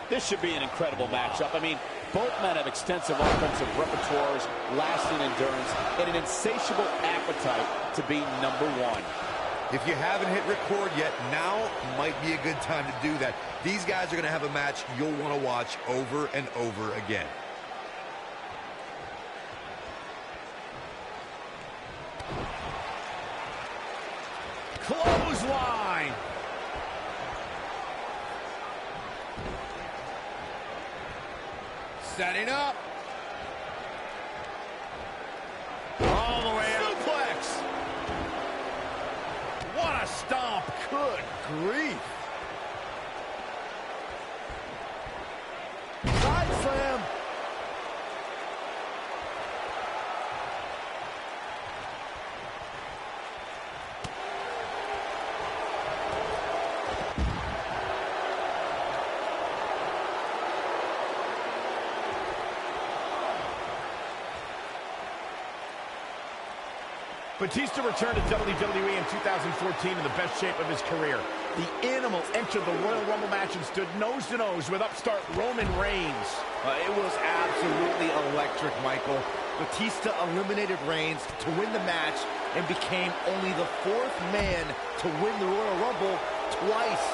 This should be an incredible matchup. I mean, both men have extensive offensive repertoires, lasting endurance, and an insatiable appetite to be number one.
If you haven't hit record yet, now might be a good time to do that. These guys are going to have a match you'll want to watch over and over again.
Clothesline. Setting up. All the way out. Suplex. What a stomp. Good grief.
Side slam.
Batista returned to WWE in 2014 in the best shape of his career. The Animal entered the Royal Rumble match and stood nose-to-nose with upstart Roman Reigns.
It was absolutely electric, Michael. Batista eliminated Reigns to win the match and became only the fourth man to win the Royal Rumble twice.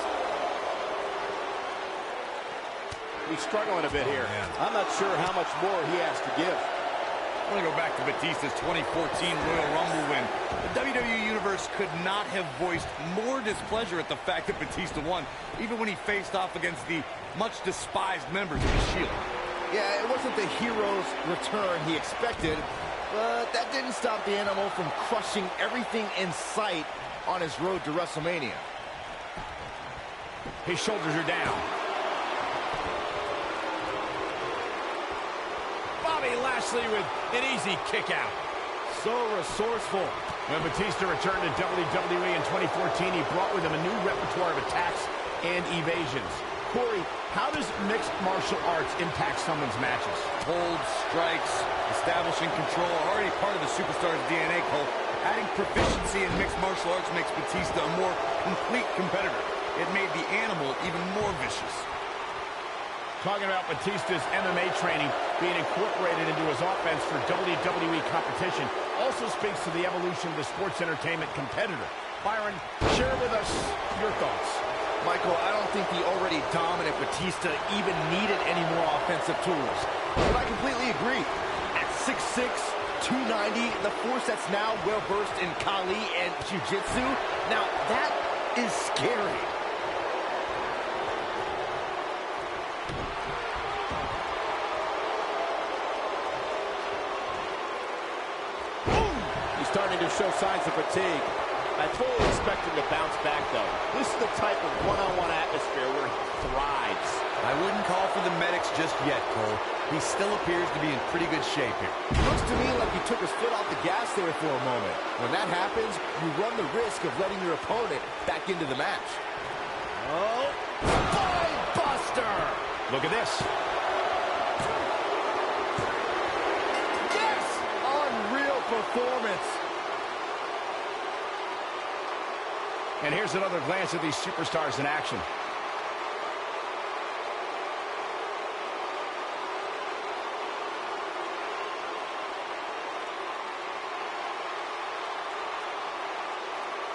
He's struggling a bit here. I'm not sure how much more he has to give.
I want to go back to Batista's 2014 Royal Rumble win. The WWE Universe could not have voiced more displeasure at the fact that Batista won, even when he faced off against the much despised members of the Shield.
Yeah, it wasn't the hero's return he expected, but that didn't stop the Animal from crushing everything in sight on his road to WrestleMania.
His shoulders are down. Bobby Lashley with an easy kick out.
So resourceful.
When Batista returned to WWE in 2014, he brought with him a new repertoire of attacks and evasions. Corey, how does mixed martial arts impact someone's matches?
Holds, strikes, establishing control are already part of the superstar's DNA, Cole. Adding proficiency in mixed martial arts makes Batista a more complete competitor. It made the Animal even more vicious.
Talking about Batista's MMA training,
being incorporated into his offense for WWE competition also speaks to the evolution of the sports entertainment competitor. Byron, share with us your thoughts.
Michael, I don't think the already dominant Batista even needed any more offensive tools. But I completely agree. At 6'6", 290, the force that's now well-versed in Kali and Jiu-Jitsu, now that is scary.
He's starting to show signs of fatigue. I fully expect him to bounce back, though. This is the type of one-on-one atmosphere where he thrives.
I wouldn't call for the medics just yet, Cole. He still appears to be in pretty good shape here.
Looks to me like he took his foot off the gas there for a moment. When that happens, you run the risk of letting your opponent back into the match. Oh, spine buster!
Look at this.
Yes! Unreal performance.
And here's another glance at these superstars in action.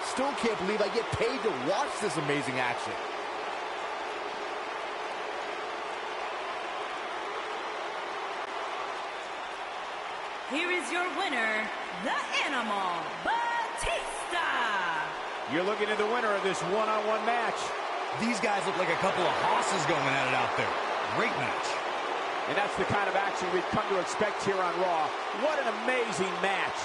Still can't believe I get paid to watch this amazing action.
Here is your winner, the Animal, Batista.
You're looking at the winner of this one-on-one match.
These guys look like a couple of hosses going at it out there. Great match.
And that's the kind of action we've come to expect here on Raw. What an amazing match.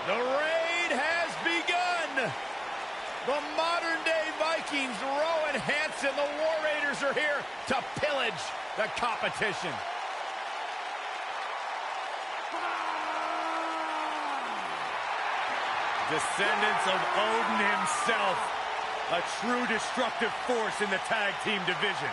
The raid has begun. The modern-day Vikings, Rowan Hansen, the War Raiders are here to pillage the competition.
Descendants of Odin himself, a true destructive force in the tag team division.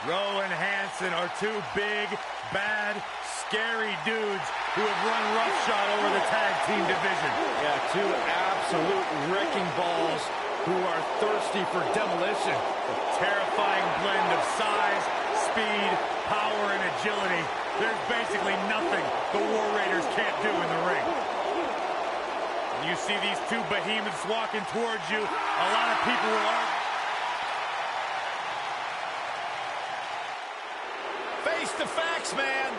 Rowan Hansen are two big, bad, scary dudes who have run roughshod over the tag team division.
Yeah, two absolute wrecking balls who are thirsty for demolition.
A terrifying blend of size, speed, power, and agility. There's basically nothing the War Raiders can't do in the ring. You see these two behemoths walking towards you, a lot of people will argue.
Face the facts, man.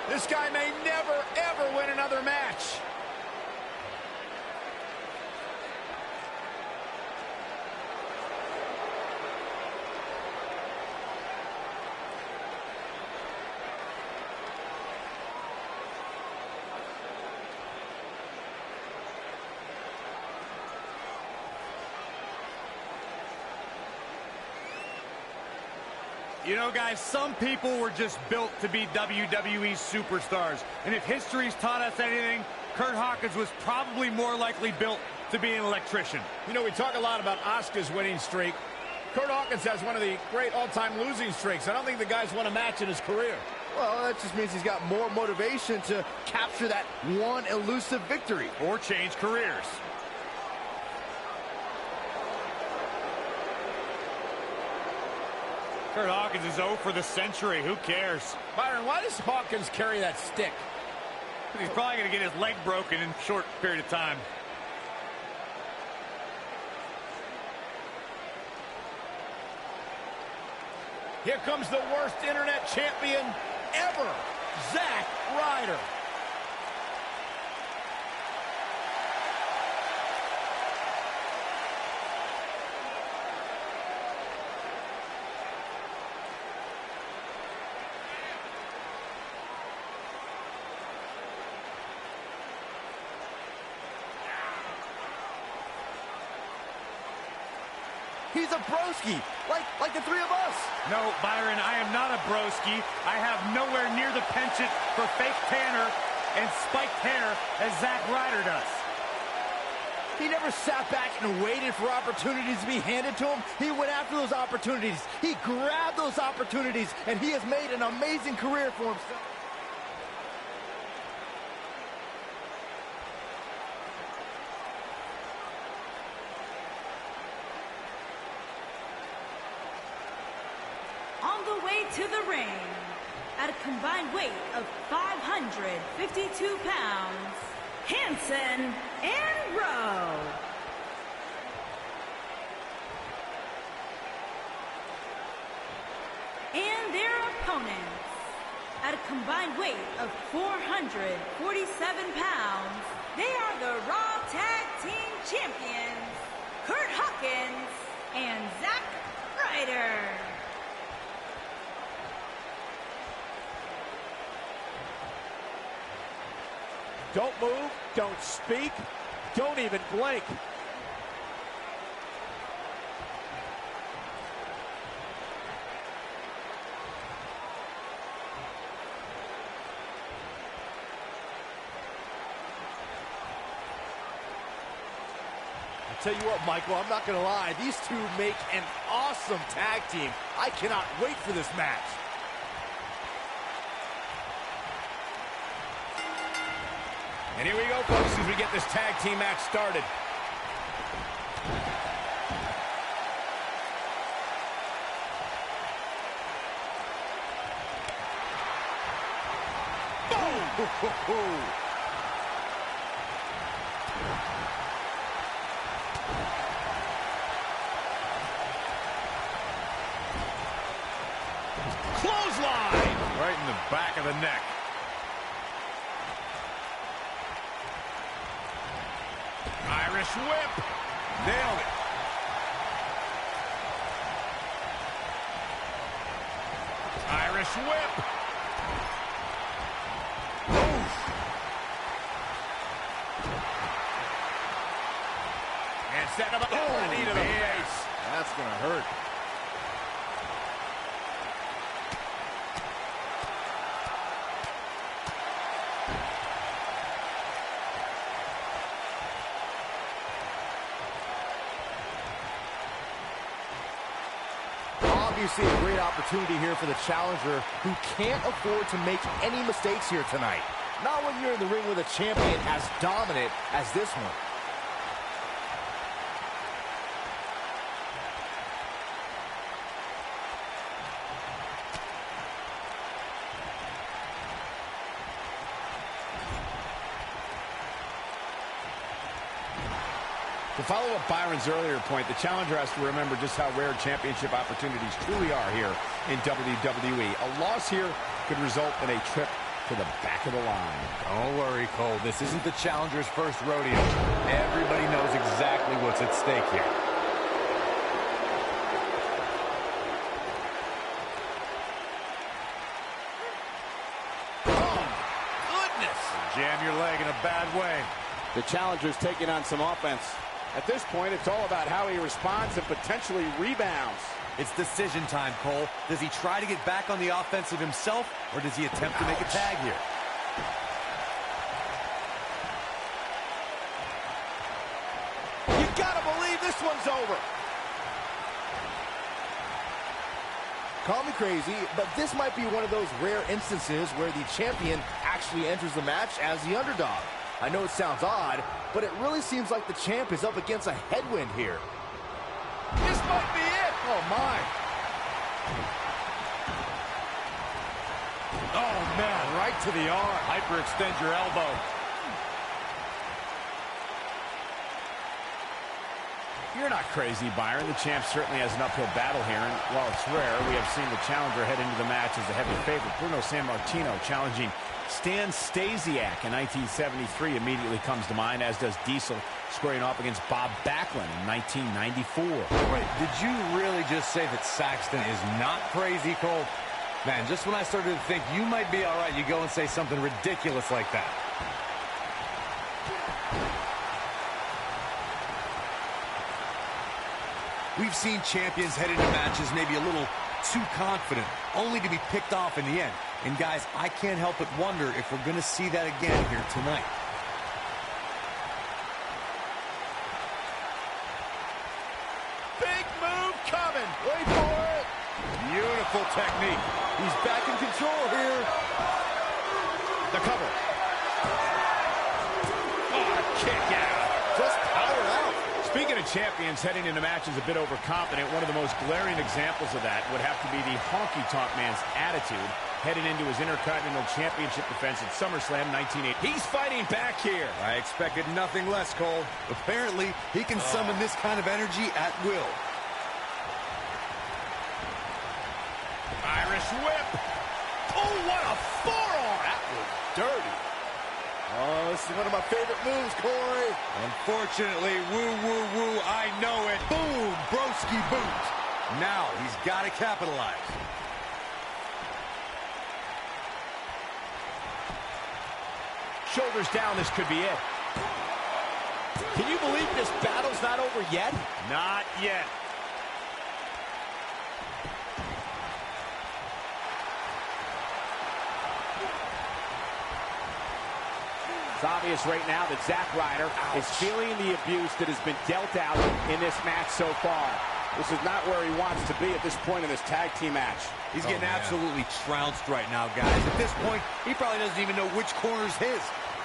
This guy may never, ever win another match.
You know, guys, some people were just built to be WWE superstars. And if history's taught us anything, Curt Hawkins was probably more likely built to be an electrician.
You know, we talk a lot about Asuka's winning streak. Curt Hawkins has one of the great all-time losing streaks. I don't think the guy's won a match in his career.
Well, that just means he's got more motivation to capture that one elusive victory.
Or change careers. Curt Hawkins is 0 for the century. Who cares?
Byron, why does Hawkins carry that stick?
He's probably going to get his leg broken in a short period of time.
Here comes the worst internet champion ever, Zack Ryder.
He's a broski, like the three of us.
No, Byron, I am not a broski. I have nowhere near the penchant for fake tanner and spiked hair as Zack Ryder does.
He never sat back and waited for opportunities to be handed to him. He went after those opportunities. He grabbed those opportunities, and he has made an amazing career for himself.
On the way to the ring, at a combined weight of 552 pounds, Hanson and Rowe. And their opponents, at a combined weight of 447 pounds, they are the Raw Tag Team Champions, Curt Hawkins and Zack Ryder.
Don't move, don't speak, don't even blink.
I'll tell you what, Michael, I'm not going to lie. These two make an awesome tag team. I cannot wait for this match.
And here we go, folks, as we get this tag team match started.
Boom!
Clothesline!
Right in the back of the neck.
Irish whip.
Nailed it.
Irish whip. And set him up. Oh, knee to the face.
That's going to hurt. Obviously a great opportunity here for the challenger who can't afford to make any mistakes here tonight. Not when you're in the ring with a champion as dominant as this one.
To follow up Byron's earlier point, the challenger has to remember just how rare championship opportunities truly are here in WWE. A loss here could result in a trip to the back of the line.
Don't worry, Cole. This isn't the challenger's first rodeo. Everybody knows exactly what's at stake here.
Oh, goodness!
Jam your leg in a bad way.
The challenger's taking on some offense. At this point, it's all about how he responds and potentially rebounds.
It's decision time, Cole. Does he try to get back on the offensive himself, or does he attempt to make a tag here?
You gotta believe this one's over. Call me crazy, but this might be one of those rare instances where the champion actually enters the match as the underdog. I know it sounds odd, but it really seems like the champ is up against a headwind here. This might be it. Oh, my.
Oh, man, right to the arm. Hyperextend your elbow.
You're not crazy, Byron. The champ certainly has an uphill battle here, and while it's rare, we have seen the challenger head into the match as a heavy favorite. Bruno Sammartino challenging Stan Stasiak in 1973 immediately comes to mind, as does Diesel squaring off against Bob Backlund in 1994.
Wait, did you really just say that Saxton is not crazy, Cole? Man, just when I started to think you might be all right, you go and say something ridiculous like that. We've seen champions head into matches maybe a little too confident, only to be picked off in the end. And guys, I can't help but wonder if we're going to see that again here tonight.
Big move coming. Wait for it.
Beautiful technique.
He's back in control here.
The cover.
Oh, kick out.
Just power out.
Speaking of champions heading into matches a bit overconfident, one of the most glaring examples of that would have to be the honky-tonk man's attitude heading into his Intercontinental Championship defense at SummerSlam 1980. He's fighting back here.
I expected nothing less, Cole.
Apparently, he can summon this kind of energy at will.
Irish whip. Oh, what a forearm.
That was dirty. Oh, this is one of my favorite moves, Corey.
Unfortunately, woo, woo, woo, I know it.
Boom, broski boot. Now he's got to capitalize.
Shoulders down, this could be it.
Can you believe this battle's not over yet?
Not yet.
It's obvious right now that Zack Ryder is feeling the abuse that has been dealt out in this match so far. This is not where he wants to be at this point in this tag team match.
He's getting absolutely trounced right now, guys. At this point, he probably doesn't even know which corner's his.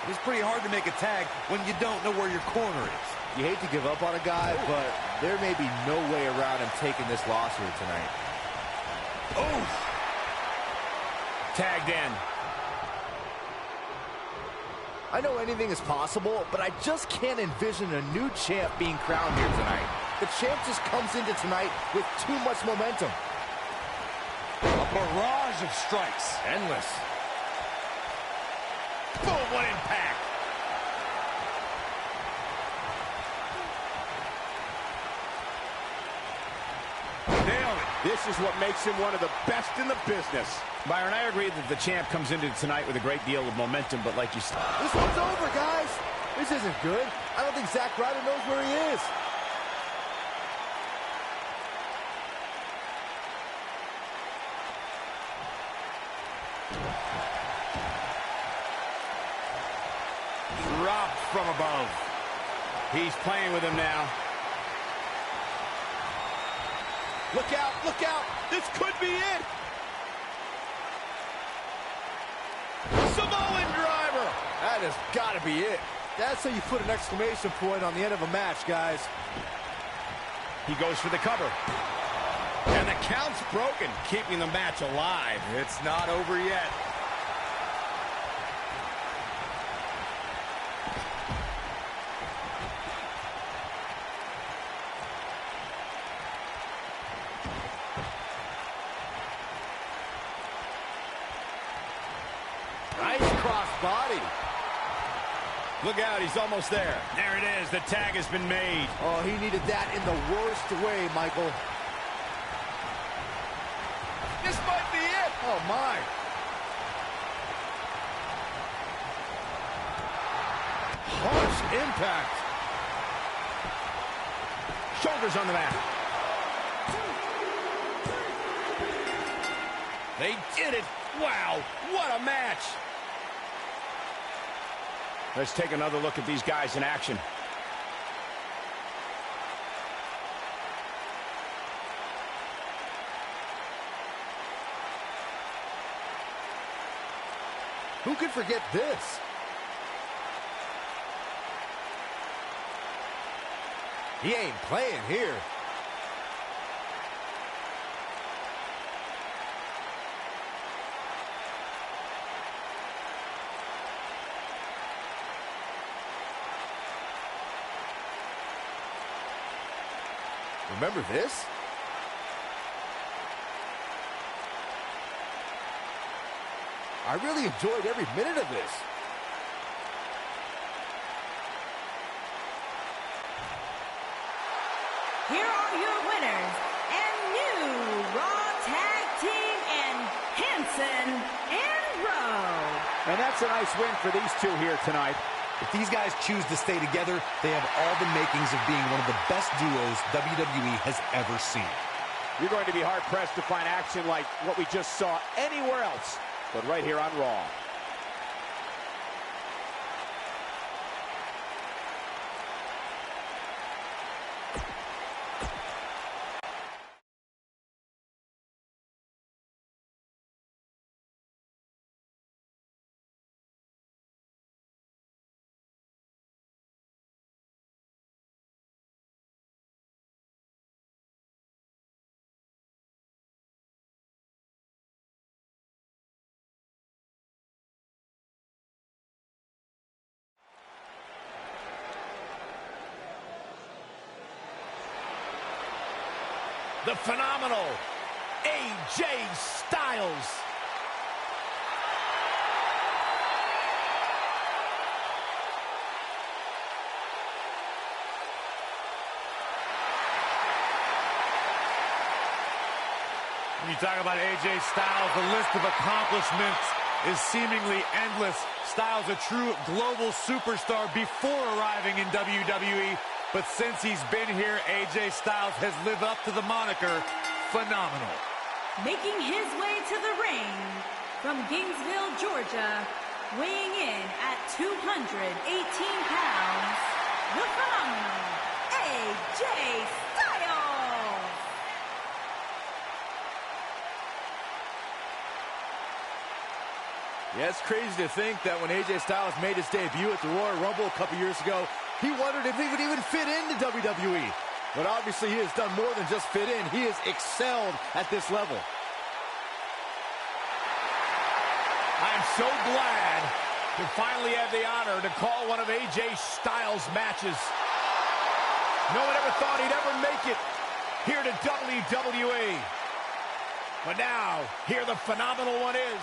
It's pretty hard to make a tag when you don't know where your corner is.
You hate to give up on a guy, but there may be no way around him taking this loss here tonight.
Oh! Tagged in.
I know anything is possible, but I just can't envision a new champ being crowned here tonight. The champ just comes into tonight with too much momentum.
A barrage of strikes.
Endless.
Boom, what impact.
Nailed it.
This is what makes him one of the best in the business.
Byron, I agree that the champ comes into tonight with a great deal of momentum, but like you said...
This one's over, guys. This isn't good. I don't think Zack Ryder knows where he is.
Dropped from above. He's playing with him now.
Look out, look out. This could be it. Samoan driver. That has got to be it. That's how you put an exclamation point on the end of a match, guys.
He goes for the cover. And the count's broken, keeping the match alive.
It's not over yet.
Nice cross body.
Look out, he's almost there. There it is, the tag has been made.
Oh, he needed that in the worst way, Michael. This might be it. Oh, my.
Harsh impact. Shoulders on the mat. They did it. Wow, what a match. Let's take another look at these guys in action.
Who could forget this? He ain't playing here. Remember this? I really enjoyed every minute of this.
Here are your winners and new Raw Tag Team and Hanson and Rowe.
And that's a nice win for these two here tonight.
If these guys choose to stay together, they have all the makings of being one of the best duos WWE has ever seen.
You're going to be hard-pressed to find action like what we just saw anywhere else, but right here on Raw.
The phenomenal AJ Styles.
When you talk about AJ Styles, the list of accomplishments is seemingly endless. Styles, a true global superstar before arriving in WWE. But since he's been here, AJ Styles has lived up to the moniker phenomenal.
Making his way to the ring from Gainesville, Georgia, weighing in at 218 pounds, the phenomenal AJ Styles.
Yeah, it's crazy to think that when AJ Styles made his debut at the Royal Rumble a couple years ago, he wondered if he would even fit into WWE. But obviously he has done more than just fit in. He has excelled at this level.
I'm so glad to finally have the honor to call one of AJ Styles' matches. No one ever thought he'd ever make it here to WWE. But now, here the phenomenal one is.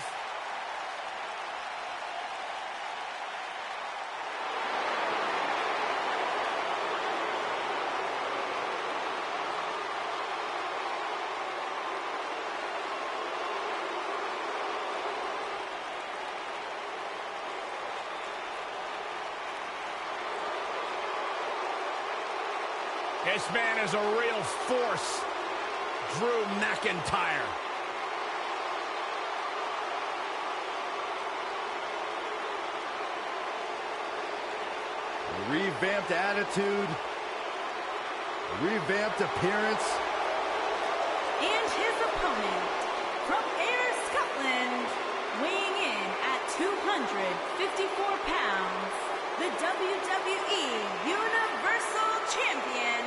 This man is a real force, Drew McIntyre.
Revamped attitude, revamped appearance.
And his opponent from Ayr, Scotland, weighing in at 254 pounds, the WWE Universal Champion,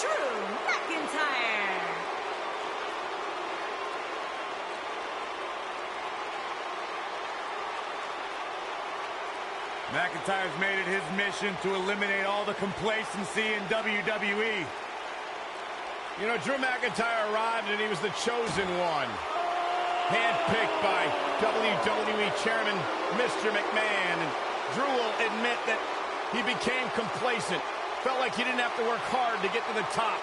Drew McIntyre.
McIntyre's made it his mission to eliminate all the complacency in WWE.
You know, Drew McIntyre arrived and he was the chosen one. Handpicked by WWE Chairman Mr. McMahon. And Drew will admit that he became complacent. Felt like he didn't have to work hard to get to the top.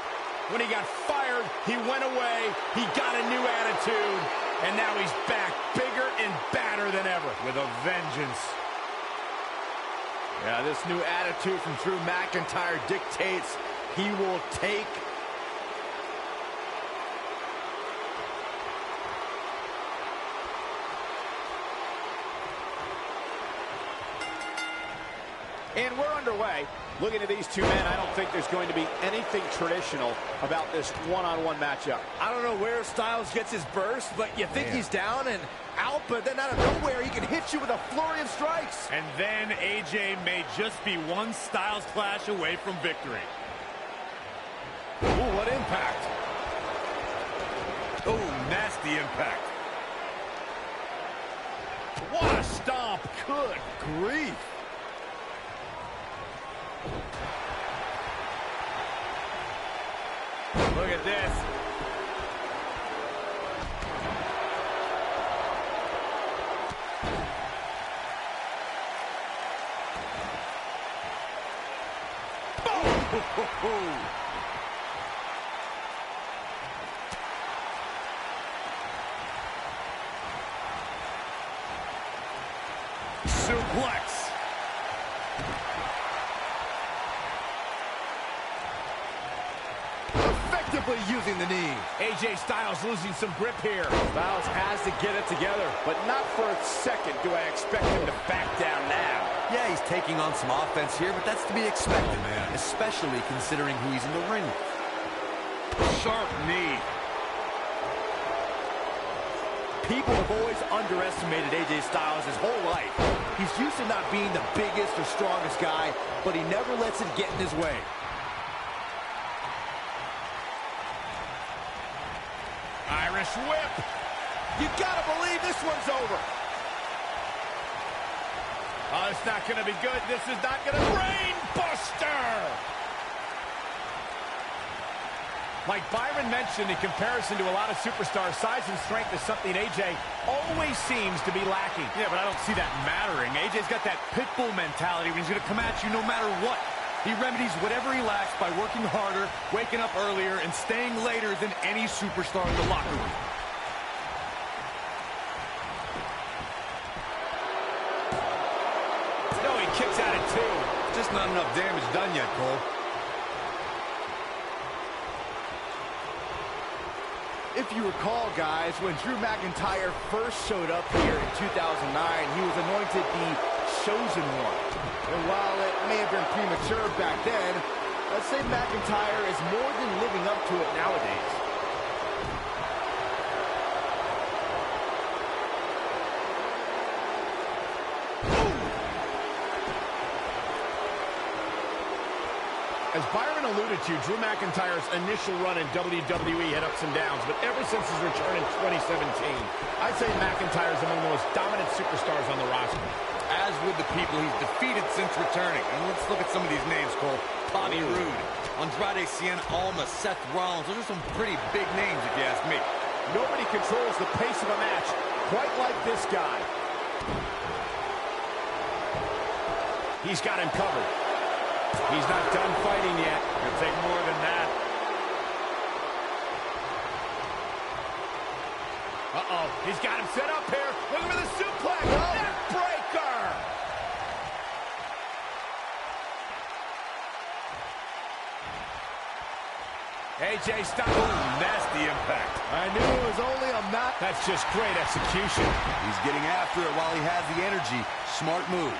When he got fired, he went away. He got a new attitude. And now he's back, bigger and badder than ever.
With a vengeance.
Yeah, this new attitude from Drew McIntyre dictates he will take
And we're underway. Looking at these two men, I don't think there's going to be anything traditional about this one-on-one matchup.
I don't know where Styles gets his burst, but you think he's down and out, but then out of nowhere, he can hit you with a flurry of strikes.
And then AJ may just be one Styles clash away from victory.
Ooh, what impact.
Oh, nasty impact.
What a stomp. Good grief.
Look at this. Boom! Suplex.
Effectively using the knee.
AJ Styles losing some grip here.
Styles has to get it together.
But not for a second do I expect him to back down now.
Yeah, he's taking on some offense here, but that's to be expected, man. Especially considering who he's in the ring with.
Sharp knee.
People have always underestimated AJ Styles his whole life. He's used to not being the biggest or strongest guy, but he never lets it get in his way.
Irish whip.
You gotta believe this one's over.
Oh, it's not going to be good. This is not going to... Brain buster! Like Byron mentioned, in comparison to a lot of superstars, size and strength is something AJ always seems to be lacking.
Yeah, but I don't see that mattering. AJ's got that pit bull mentality when he's going to come at you no matter what. He remedies whatever he lacks by working harder, waking up earlier, and staying later than any superstar in the locker room.
No, he kicks out at two.
Just not enough damage done yet, Cole.
If you recall, guys, when Drew McIntyre first showed up here in 2009, he was anointed the Chosen One. And while it may have been premature back then, let's say McIntyre is more than living up to it nowadays.
As Byron alluded to, Drew McIntyre's initial run in WWE had ups and downs, but ever since his return in 2017, I'd say McIntyre's among the most dominant superstars on the roster.
As with the people he's defeated since returning. And let's look at some of these names, Cole. Bobby Roode, Andrade Cien Almas, Seth Rollins. Those are some pretty big names, if you ask me.
Nobody controls the pace of a match quite like this guy.
He's got him covered. He's not done fighting yet.
It'll take more than that.
Uh-oh, he's got him set up here. Look for the suplex. Neck breaker. AJ Styles.
Ooh, nasty impact.
I knew it was only a match.
That's just great execution.
He's getting after it while he has the energy. Smart move.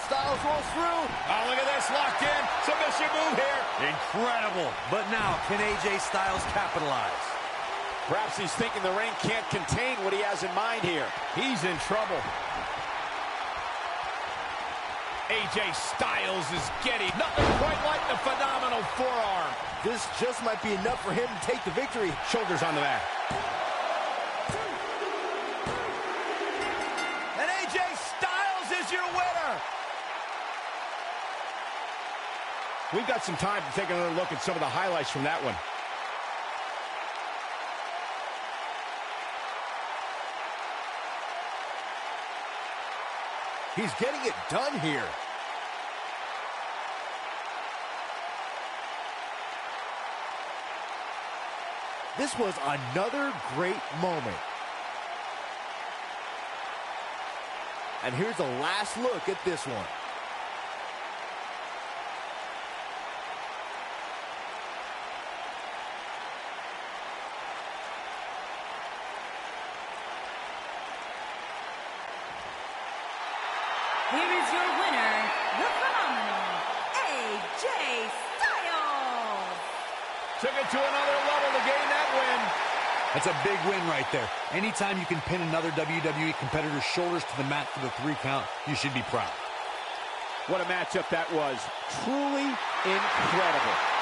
Styles rolls through.
Oh, look at this, locked in. Submission move here.
Incredible.
But now, can AJ Styles capitalize?
Perhaps he's thinking the ring can't contain what he has in mind here.
He's in trouble. AJ Styles is getting nothing quite like the phenomenal forearm.
This just might be enough for him to take the victory.
Shoulders on the mat. And AJ Styles is your winner. We've got some time to take another look at some of the highlights from that one.
He's getting it done here. This was another great moment. And here's a last look at this one.
here is your winner, the phenomenal AJ Styles.
Took it to another level to gain that win.
That's a big win right there. Anytime you can pin another WWE competitor's shoulders to the mat for the 3 count, you should be proud.
What a matchup that was. Truly incredible.